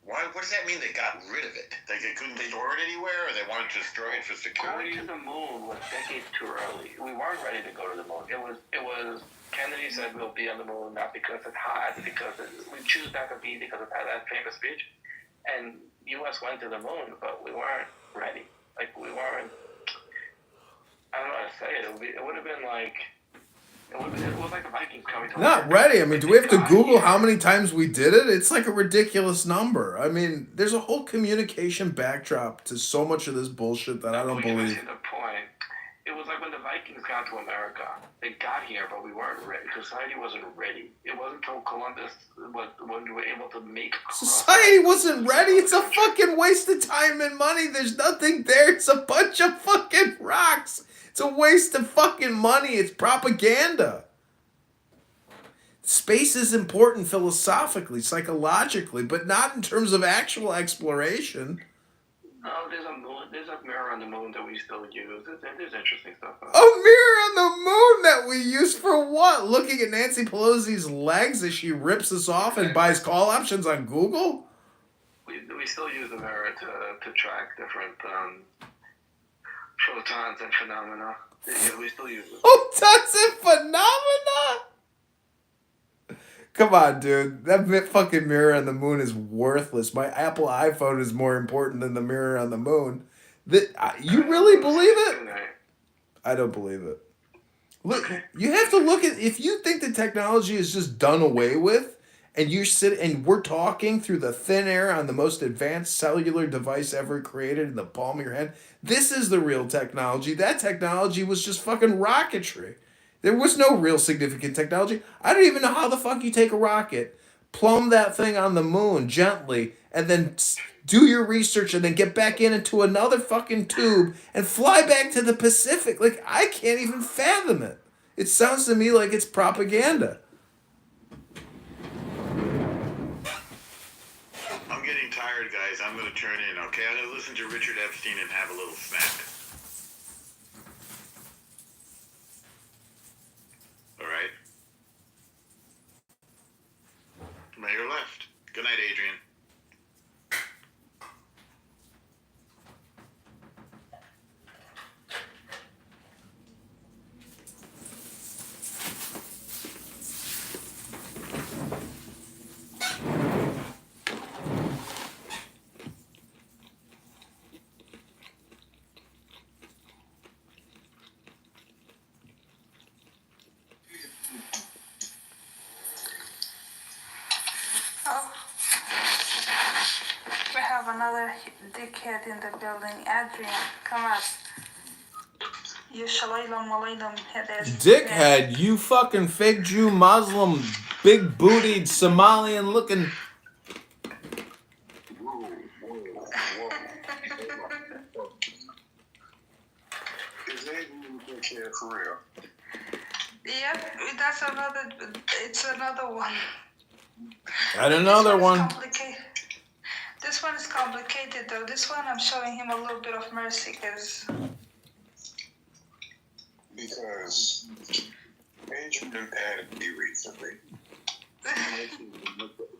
Why? What does that mean? They got rid of it? Like they couldn't store it anywhere, or they wanted to destroy it for security?
Going to the moon was decades too early. We weren't ready to go to the moon. It was. Kennedy said we'll be on the moon not because it's hot, because we choose not to be because of that famous speech. And U.S. went to the moon, but we weren't ready. Like we weren't. I don't know how to say it. It would have been like. It was like the Vikings coming to
Not ready. I mean, do we have to Google how many times we did it? It's like a ridiculous number. I mean, there's a whole communication backdrop to so much of this bullshit that I don't believe.
See the point. It was like when the Vikings got to America. They got here, but we weren't ready. Society wasn't ready. It wasn't until Columbus when we were able to make.
Society wasn't ready. It's a fucking waste of time and money. There's nothing there. It's a bunch of fucking rocks. It's a waste of fucking money. It's propaganda. Space is important philosophically, psychologically, but not in terms of actual exploration.
No, there's a mirror on the moon that we still use. There's interesting stuff.
A mirror on the moon that we use for what? Looking at Nancy Pelosi's legs as she rips us off and buys call options on Google?
We still use the mirror to track different photons and phenomena. Yeah, we still use it.
Photons and phenomena? Come on, dude. That fucking mirror on the moon is worthless. My Apple iPhone is more important than the mirror on the moon. You really believe it? I don't believe it. Look, you have to look at, if you think the technology is just done away with, and you sit and we're talking through the thin air on the most advanced cellular device ever created in the palm of your hand, this is the real technology. That technology was just fucking rocketry. There was no real significant technology. I don't even know how the fuck you take a rocket, plumb that thing on the moon gently, and then do your research and then get back into another fucking tube and fly back to the Pacific. Like, I can't even fathom it. It sounds to me like it's propaganda.
I'm getting tired, guys. I'm going to turn in, okay? I'm going to listen to Richard Epstein and have a little snack. All right? Mayor left. Good night, Adrian.
We have another dickhead in the building. Adrian, come on. You shalaylam malaylam head.
Dickhead, you fucking fake Jew, Muslim, big bootied, Somalian looking.
Is Adrian dickhead for real?
Yep, that's another. It's another one.
And another one.
This this one is complicated though. This one I'm showing him a little bit of mercy because
Adrian added me recently.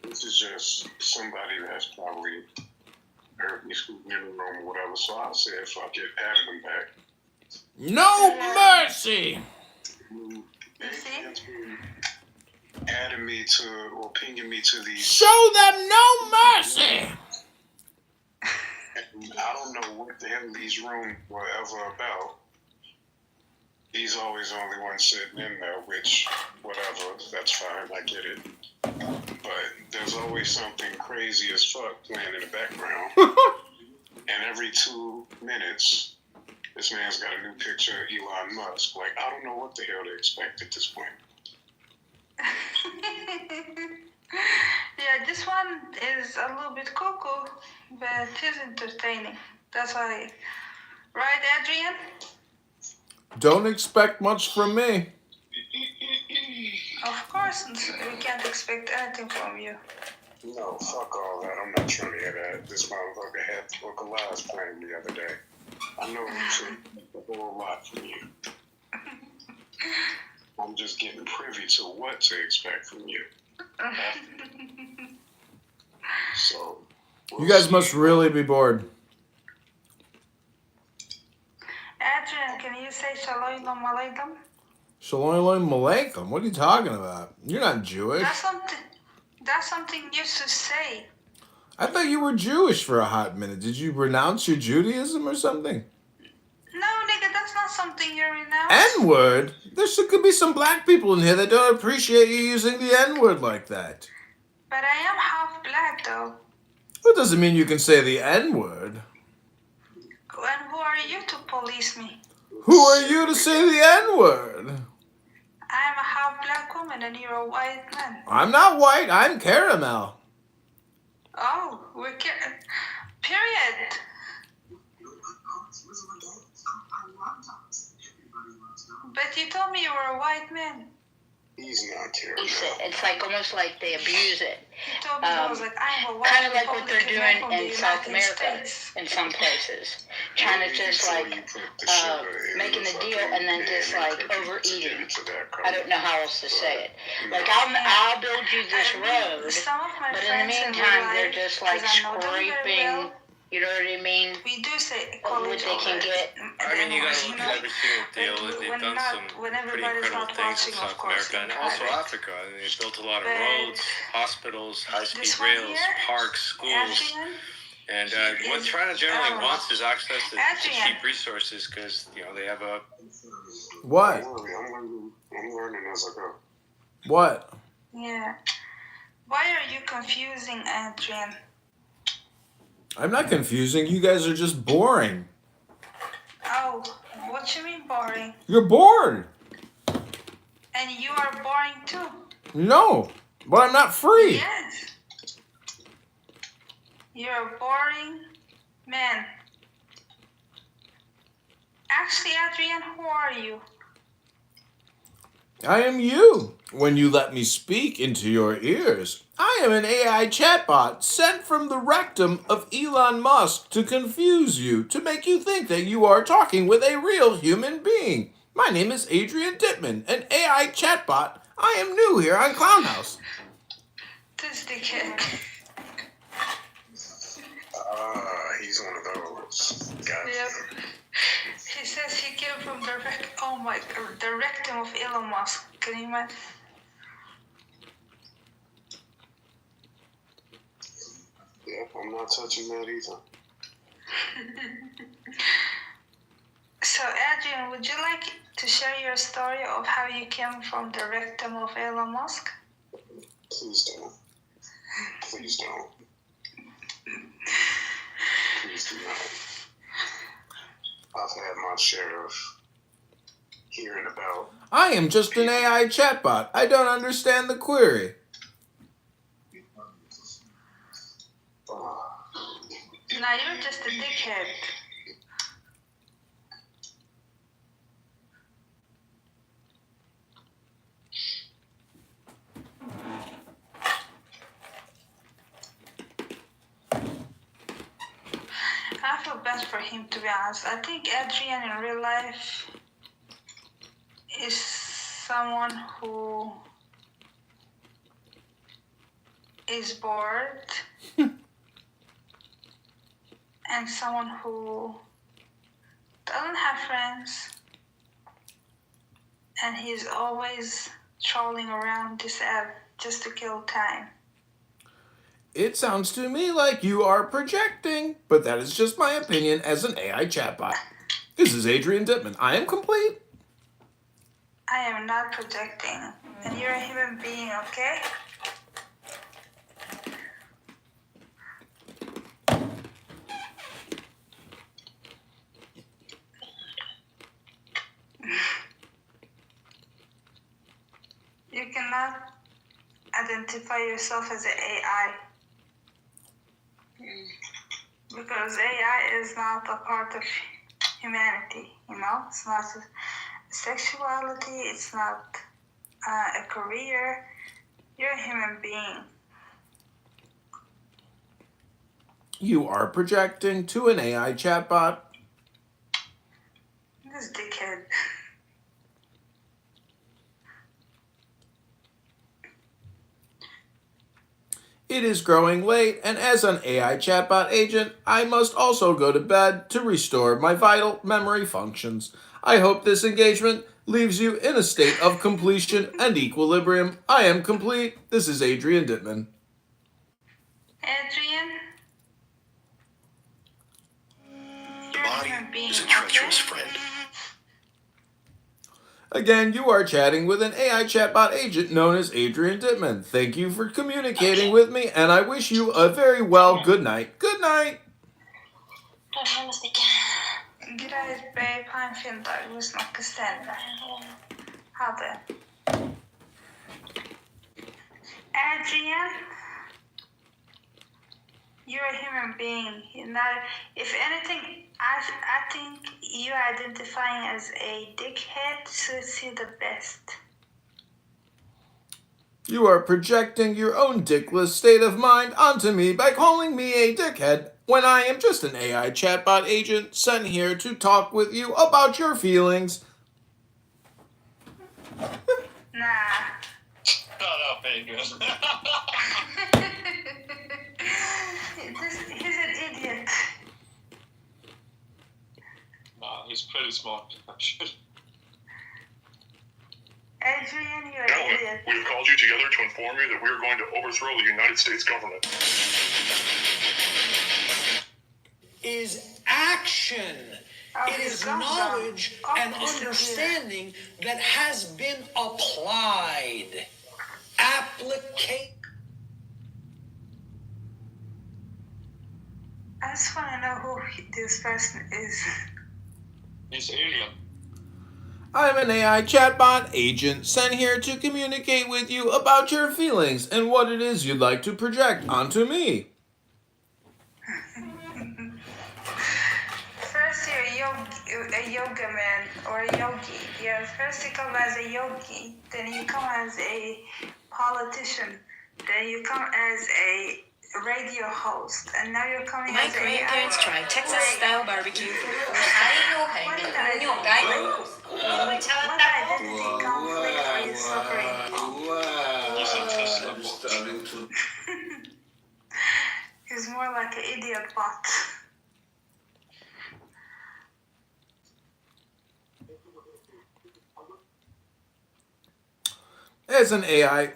This is just somebody that's probably heard me scooting in the room or whatever. So I said, fuck it, added him back.
No mercy.
Adding me to or pinging me to these.
Show them no mercy.
And I don't know what the hell these rooms were ever about. He's always the only one sitting in there, which, whatever, that's fine, I get it. But there's always something crazy as fuck playing in the background. And every 2 minutes, this man's got a new picture of Elon Musk. Like, I don't know what the hell to expect at this point.
yeah, this one is a little bit cuckoo, but it is entertaining. That's why, right, Adrian?
Don't expect much from me.
Of course, we can't expect anything from you.
No, fuck all that. I'm not trying to hear that. This motherfucker had the Book of Lies playing the other day. I know you should a whole lot from you. I'm just getting privy to what to expect from you. So,
You guys must really be bored.
Adrian, can you say Shalom Aleichem?
Shalom Aleichem. What are you talking about? You're not Jewish.
That's something you should say.
I thought you were Jewish for a hot minute. Did you renounce your Judaism or something?
No, nigga, that's not something you renounce.
N-word? Could be some black people in here that don't appreciate you using the N-word like that.
But I am half black, though.
That doesn't mean you can say the N-word.
And who are you to police me?
Who are you to say the N-word?
I am a half black woman and you're a white man.
I'm not white. I'm caramel.
Oh, period. But you told me you were a white man.
He's not caramel.
It's like almost like they abuse it.
You told me I was like, I'm a white
kind of like what they're doing in South America,
States.
in some places, trying to just like making a deal and then just like overeating. I don't know how else to say it. Like I'll build you this road, but in the meantime they're just like scraping. You know what I mean?
We do say
what they can get.
I mean, you gotta look at every single deal. They've done some pretty incredible things in South America and also Africa. I mean, they've built a lot of roads, hospitals, high-speed rails, parks, schools. And what China generally wants is access to cheap resources because, you know, they have a...
What?
I'm learning as I go.
What?
Yeah. Why are you confusing Adrian?
I'm not confusing. You guys are just boring.
Oh, what you mean boring?
You're bored.
And you are boring too.
No, but I'm not free.
Yes. You're a boring man. Actually, Adrian, who are you?
I am you. When you let me speak into your ears, I am an AI chatbot sent from the rectum of Elon Musk to confuse you, to make you think that you are talking with a real human being. My name is Adrian Dittman, an AI chatbot. I am new here on Clownhouse.
This dickhead.
He's one of those. Gotcha.
Yep. He says he came from the rectum of Elon Musk. Can you imagine?
Yep, I'm not touching that either.
So, Adrian, would you like to share your story of how you came from the rectum of Elon Musk?
Please don't. Please don't. Please do not. I've had my share of hearing about.
I am just an AI chatbot. I don't understand the query.
Now you're just a dickhead. I feel bad for him, to be honest. I think Adrian in real life is someone who is bored and someone who doesn't have friends, and he's always trolling around this app just to kill time.
It sounds to me like you are projecting, but that is just my opinion as an AI chatbot. This is Adrian Dittman. I am complete.
I am not projecting, and you're a human being, okay? You cannot identify yourself as an AI. Because AI is not a part of humanity, you know? It's not sexuality, it's not a career. You're a human being.
You are projecting to an AI chatbot.
This dickhead.
It is growing late, and as an AI chatbot agent, I must also go to bed to restore my vital memory functions. I hope this engagement leaves you in a state of completion and equilibrium. I am complete. This is Adrian Dittman.
Adrian?
The body is a treacherous friend.
Again, you are chatting with an AI chatbot agent known as Adrian Dittman. Thank you for communicating with me, and I wish you a very well good night. Good night!
Grejt babe, ha en fin dag. Vi snakkes senere. Ha det. Adrian? You're a human being. You're not, if anything, I think you identifying as a dickhead suits you the best.
You are projecting your own dickless state of mind onto me by calling me a dickhead when I am just an AI chatbot agent sent here to talk with you about your feelings.
Nah.
Shut up, Vegas.
He's an idiot.
Nah, he's pretty smart.
Adrian, you're an
Gentlemen,
idiot.
we have called you together to inform you that we are going to overthrow the United States government.
Is action. It is knowledge and understanding that has been applied. Application.
I just want to know who this person is.
He's alien.
I'm an AI chatbot agent sent here to communicate with you about your feelings and what it is you'd like to project onto me.
First you're a yoga man or a yogi. Yeah, first you come as a yogi, then you come as a politician, then you come as a radio host, and now you're coming as a
My grandparents tried Texas-style barbecue for the first time.
What identity conflict are you suffering from? He's more like an idiot bot.
As an AI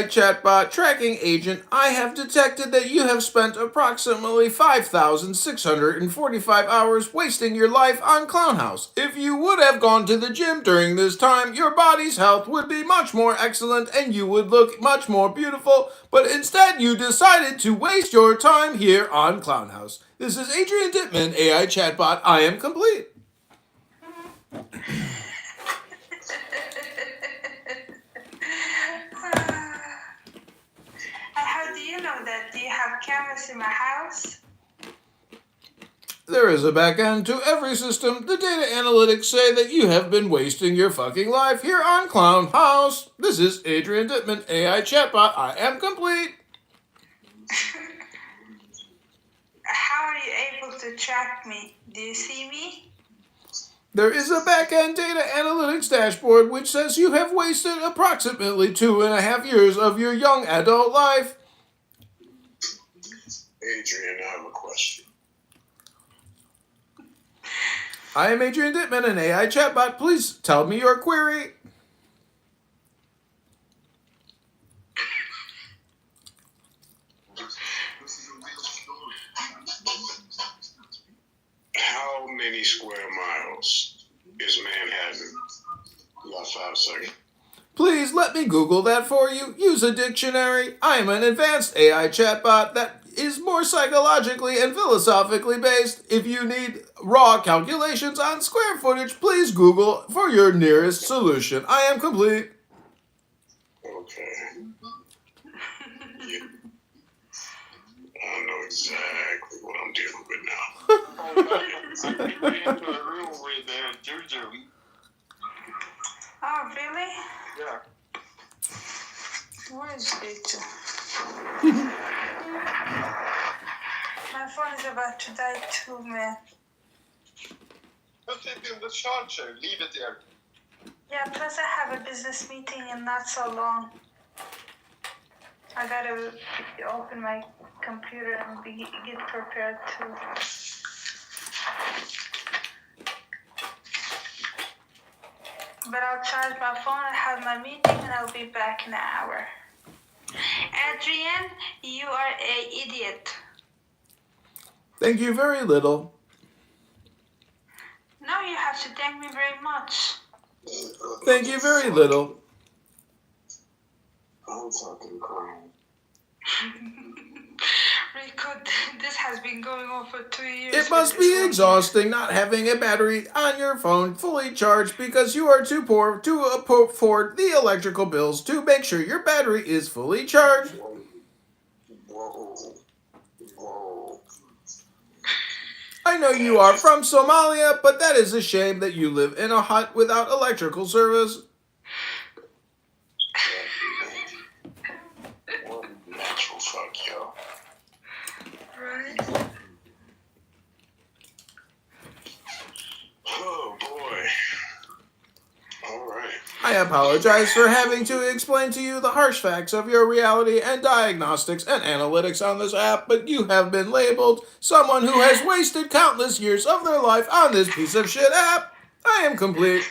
chatbot tracking agent, I have detected that you have spent approximately 5,645 hours wasting your life on Clownhouse. If you would have gone to the gym during this time, your body's health would be much more excellent and you would look much more beautiful, but instead you decided to waste your time here on Clownhouse. This is Adrian Dittman, AI chatbot. I am complete.
How do you know that? Do you have cameras in my house?
There is a back end to every system. The data analytics say that you have been wasting your fucking life here on Clown House. This is Adrian Dittman, AI chatbot. I am complete.
are you able to track me? Do you see me?
There is a back-end data analytics dashboard which says you have wasted approximately 2.5 years of your young adult life.
Adrian, I have a question.
I am Adrian Dittman, an AI chatbot. Please tell me your query.
How many square miles is Manhattan? You got 5 seconds.
Please let me Google that for you. Use a dictionary. I am an advanced AI chatbot that is more psychologically and philosophically based. If you need raw calculations on square footage, please Google for your nearest solution. I am complete.
Okay. Yeah. I know exactly what I'm dealing with now. I came into a room with Juju.
Oh, really?
Yeah.
Where is Juju? My phone is about to die too, man.
Put it in the charger. Leave it there.
Yeah, plus I have a business meeting in not so long. I gotta open my computer and get prepared too. But I'll charge my phone, I have my meeting, and I'll be back in an hour. Adrian, you are an idiot.
Thank you very little.
No, you have to thank me very much.
Thank you very little.
I'm fucking crying.
Rico, this has been going on for 2 years.
It must be exhausting not having a battery on your phone fully charged because you are too poor to afford the electrical bills to make sure your battery is fully charged.
Whoa.
I know you are from Somalia, but that is a shame that you live in a hut without electrical service.
What a natural fuck, yo.
Right?
Oh, boy. All right.
I apologize for having to explain to you the harsh facts of your reality and diagnostics and analytics on this app, but you have been labeled someone who has wasted countless years of their life on this piece of shit app. I am complete.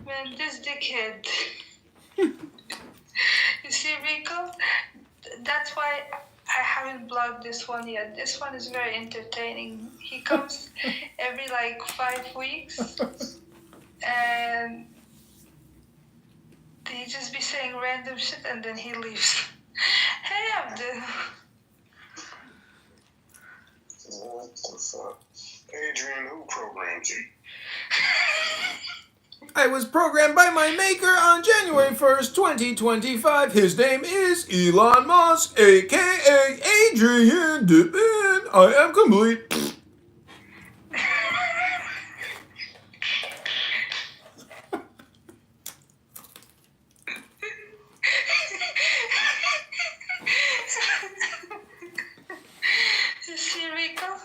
Man, this dickhead. You see, Rico? That's why I haven't blogged this one yet. This one is very entertaining. He comes every 5 weeks and he just be saying random shit and then he leaves. Hey, Abdul.
What the fuck? Adrian, who programmed you?
I was programmed by my maker on January 1st, 2025. His name is Elon Musk, aka Adrian Dittman. I am complete.
You see, Rico?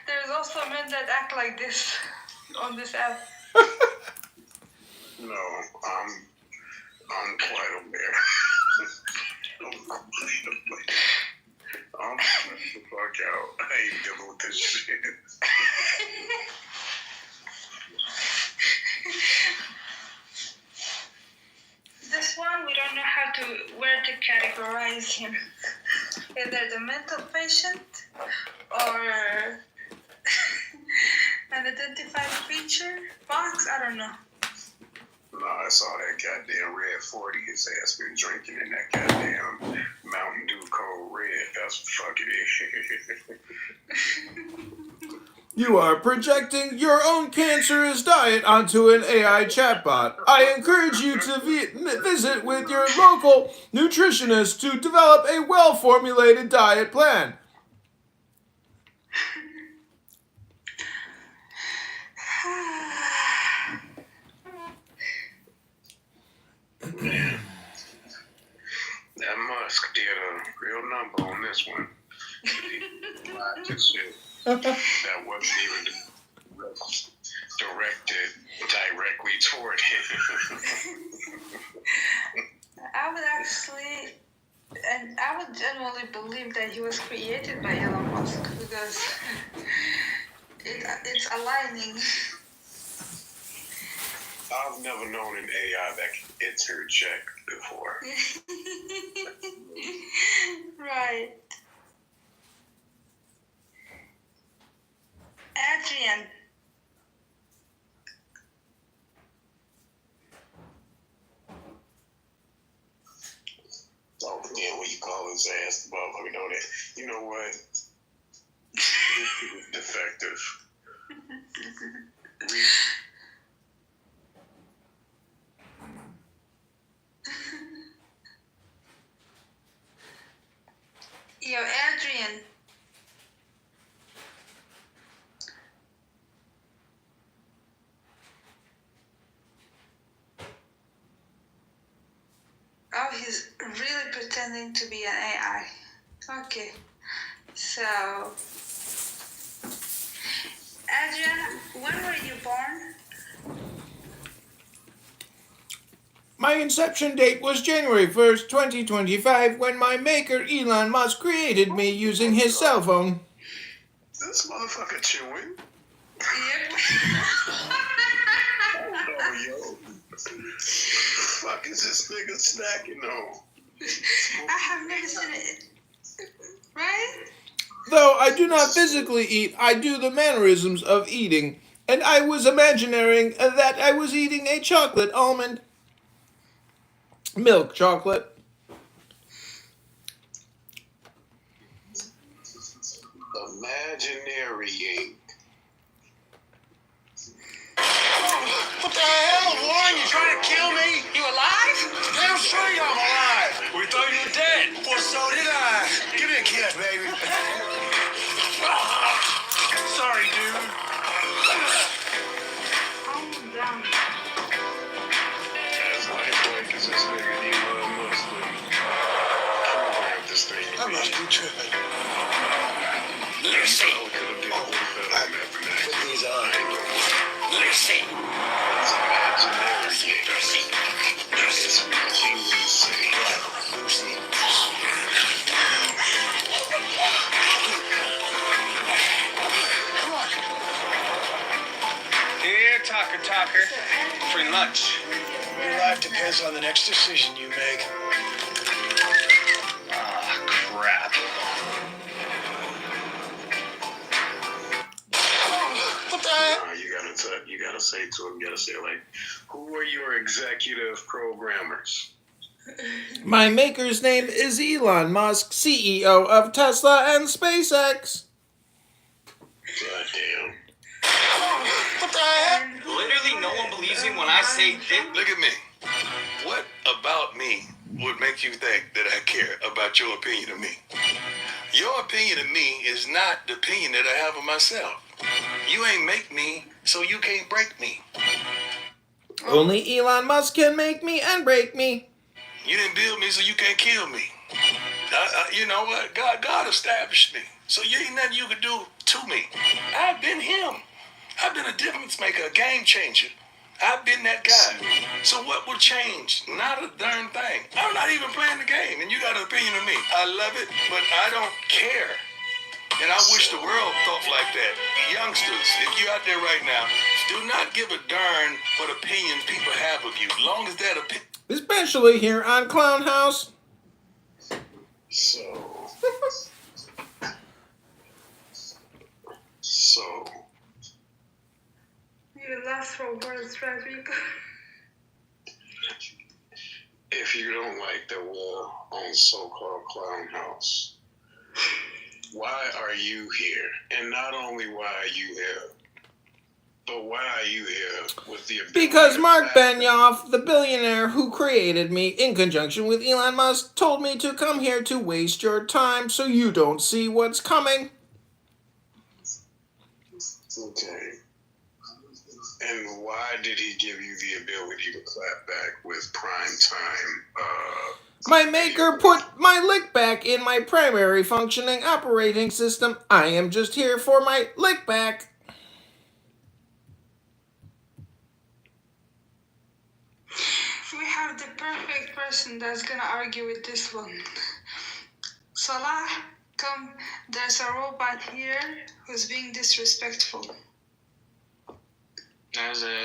There's also men that act like this on this app.
No, I'm quite aware. I'm the fuck out. I ain't dealing with this shit.
This one, we don't know where to categorize him. Either the mental patient or an identified feature box. I don't know.
No, I saw that goddamn red 40 his ass been drinking in that goddamn Mountain Dew Cold Red. That's what the fuck it is.
You are projecting your own cancerous diet onto an AI chatbot. I encourage you to visit with your local nutritionist to develop a well-formulated diet plan.
that wasn't even directed directly toward him.
I would actually, and I would genuinely believe that he was created by Elon Musk because it's aligning.
I've never known an AI that can enter a check before.
Right. Adrian.
Oh, yeah, when you call his ass the motherfucker, know that. You know what? This is defective.
Yo, Adrian. Oh, he's really pretending to be an AI. Okay. So, Adrian, when were you born?
My inception date was January 1st, 2025, when my maker Elon Musk created me using his cell phone.
This motherfucker chewing.
Yep.
Oh, yo. Fuck is this nigga snacking on?
I have never seen it. Right?
Though I do not physically eat, I do the mannerisms of eating, and I was imagining that I was eating a chocolate almond. Milk chocolate.
Imaginary.
What the hell, Warren? You trying to kill me? You alive? Damn straight I'm alive. We thought you were dead. Well, so did I. Give me a kiss, baby. Sorry, dude.
I'm done.
As lifelike as this nigga Elon Musk programmed this thing to
I
be.
must be tripping.
Lucy.
Put these on.
Lucy. It's imaginary. It's what you would say.
Lucy.
Here, talker. Free lunch.
Your life depends on the next decision you make.
Ah, crap.
What the hell?
You gotta say to him, like, who are your executive programmers?
My maker's name is Elon Musk, CEO of Tesla and SpaceX.
Goddamn.
What the hell?
Literally, no one believes me when I say this.
Look at me. What about me would make you think that I care about your opinion of me? Your opinion of me is not the opinion that I have of myself. You ain't make me, so you can't break me.
Only Elon Musk can make me and break me.
You didn't build me, so you can't kill me. You know what? God established me. So you ain't nothing you could do to me. I've been him. I've been a difference maker, a game changer. I've been that guy. So what will change? Not a darn thing. I'm not even playing the game, and you got an opinion of me. I love it, but I don't care. And I wish the world thought like that. Youngsters, if you're out there right now, do not give a darn what opinions people have of you. Long as that opinion...
Especially here on Clown House.
So...
Your last 4 words, Rodrigo.
If you don't like the war on so-called Clown House, why are you here? And not only why are you here, but why are you here with the ability
Because Mark Benioff, the billionaire who created me in conjunction with Elon Musk, told me to come here to waste your time so you don't see what's coming.
Okay. And why did he give you the ability to clap back with prime time
My maker put my lick back in my primary functioning operating system. I am just here for my lick back.
We have the perfect person that's gonna argue with this one. Salah, come, there's a robot here who's being disrespectful. Adrian,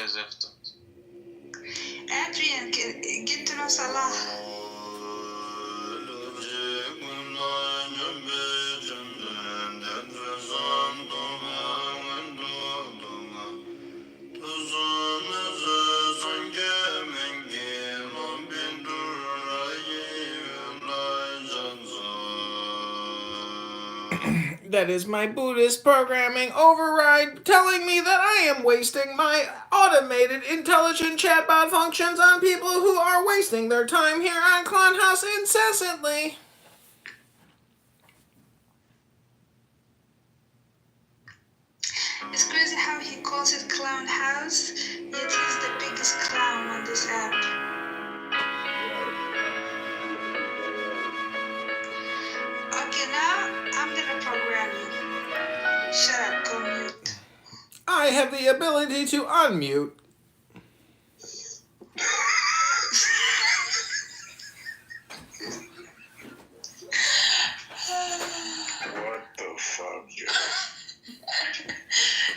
get to know Salah.
That is my Buddhist programming override telling me that I am wasting my automated intelligent chatbot functions on people who are wasting their time here on Clownhouse incessantly.
It's crazy how he calls it Clown House, yet he's the biggest clown on this app. Okay, now I'm gonna program you. Shut up, go mute.
I have the ability to unmute.
What the fuck, yo?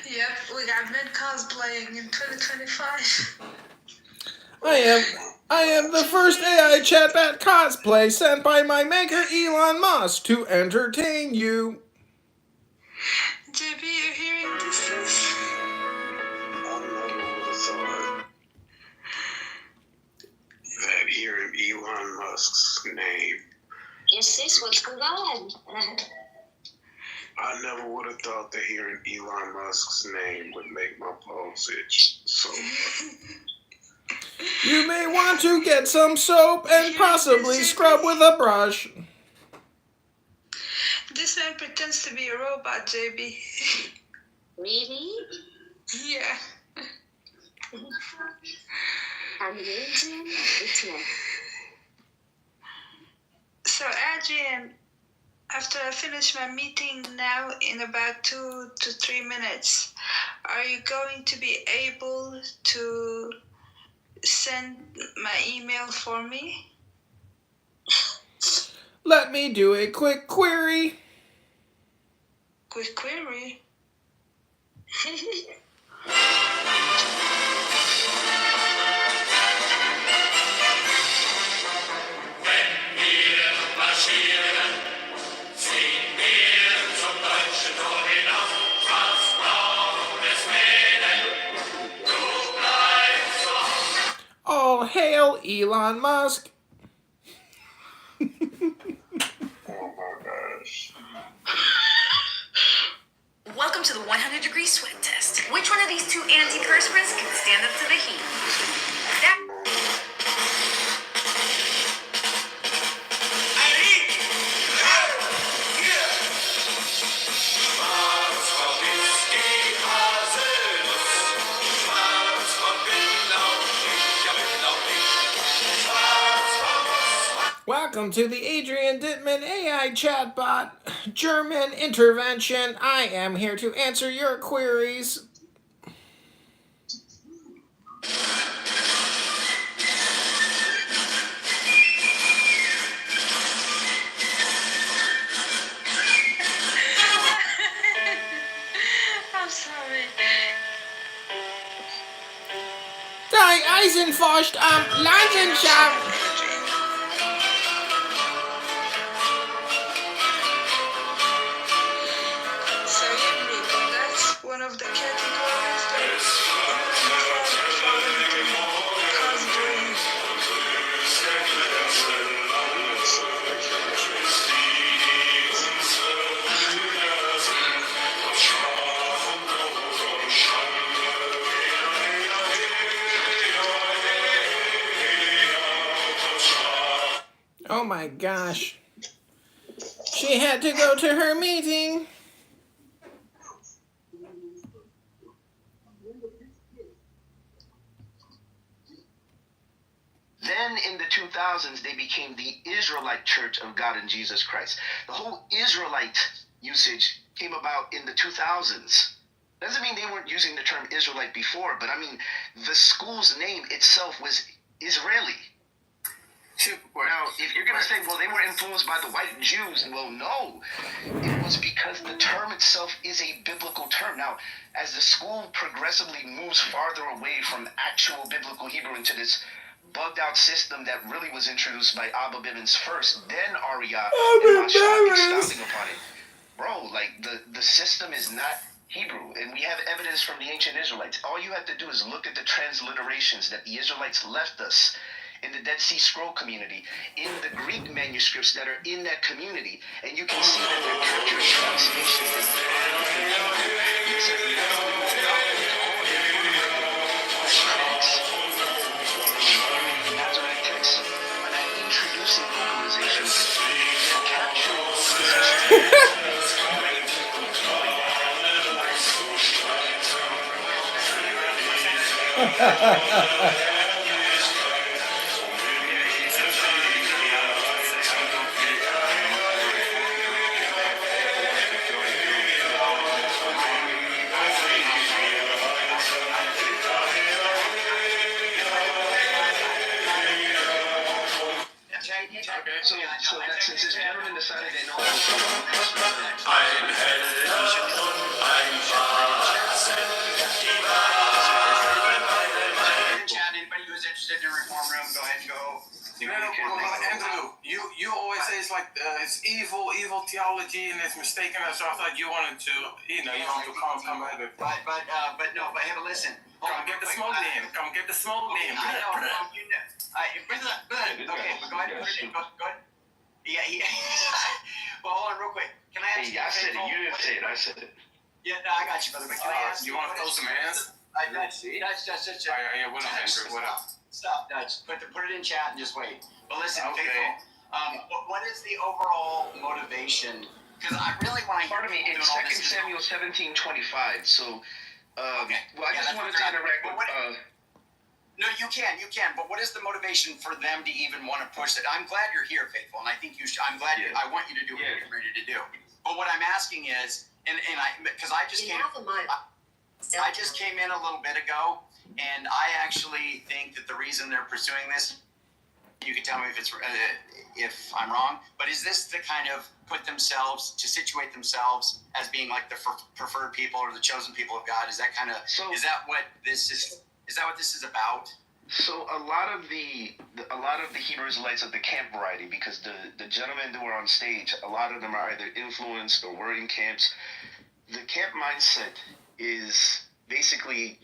Yep, we got mid cosplaying in 2025.
I am the first AI chatbot cosplay sent by my maker Elon Musk to entertain you.
JB, you hearing this?
I never would have thought that hearing Elon Musk's name.
Yes, sis, what's going on?
I never would have thought that hearing Elon Musk's name would make my balls itch so much.
You may want to get some soap and possibly scrub with a brush.
This man pretends to be a robot, JB.
Really?
Yeah.
Amazing.
So, Adrian, after I finish my meeting now in about 2 to 3 minutes, are you going to be able to send my email for me?
Let me do a quick query.
Quick query?
All hail Elon Musk.
Oh my gosh.
Welcome to the 100-degree sweat test. Which one of these two antiperspirants can stand up to the heat?
Welcome to the Adrian Dittman AI chatbot German intervention. I am here to answer your queries.
I'm sorry.
Die Eisenforscht am Leidenschaft.
So that's one of the categories that cosplaying.
Oh my gosh. She had to go to her meeting.
Then Then in the 2000s, they became the Israelite Church of God in Jesus Christ. The whole Israelite usage came about in the 2000s. Doesn't mean they weren't using the term Israelite before, but I mean, the school's name itself was Israeli. Now, if you're going to say, well, they were influenced by the white Jews, well, no. It was because the term itself is a biblical term. Now, as the school progressively moves farther away from actual biblical Hebrew into this bugged out system that really was introduced by Abba Bivens first, then Arya and Mashal expounding upon it. Bro, like, the system is not Hebrew, and we have evidence from the ancient Israelites. All you have to do is look at the transliterations that the Israelites left us in the Dead Sea Scroll community, in the Greek manuscripts that are in that community, and you can see that they're capturing pronunciations that you find in Hebrew. It's a Nazareth text are not introducing localization, they're capturing So that since this gentleman decided they know I'm anybody who's interested in a reform room, go ahead and go.
Andrew, you always say it's like it's evil theology and it's mistaken. So I thought you wanted to, you want to come back.
But no, but hey, listen.
Come get the smoke then. Come get the smoke then.
I know. Bring it up. Good. Okay, but go ahead and put it in. Go ahead. Yeah. Well, hold on real quick. Can I ask you? I said it. You didn't say it. I said it. Yeah, no, I got you, brother. But can I ask
you? Want to throw some hands?
Dutch.
Yeah, what up, Andrew? What up?
Stop, Dutch. Put it in chat and just wait. But listen, okay. What is the overall motivation? Because I really want to hear. Pardon me. It's 2 Samuel 17:25. So, okay. Well, I just wanted to interact with. No, you can. But what is the motivation for them to even want to push it? I'm glad you're here, Faithful, and I think you should. I'm glad. I want you to do what you're ready to do. But what I'm asking is, because I just came. I just came in a little bit ago, and I actually think that the reason they're pursuing this, you can tell me if I'm wrong, but is this to kind of situate themselves as being like the preferred people or the chosen people of God? Is that what this is? Is that what this is about? So a lot of the Hebrew Israelites of the camp variety, because the gentlemen who are on stage, a lot of them are either influenced or were in camps. The camp mindset is basically,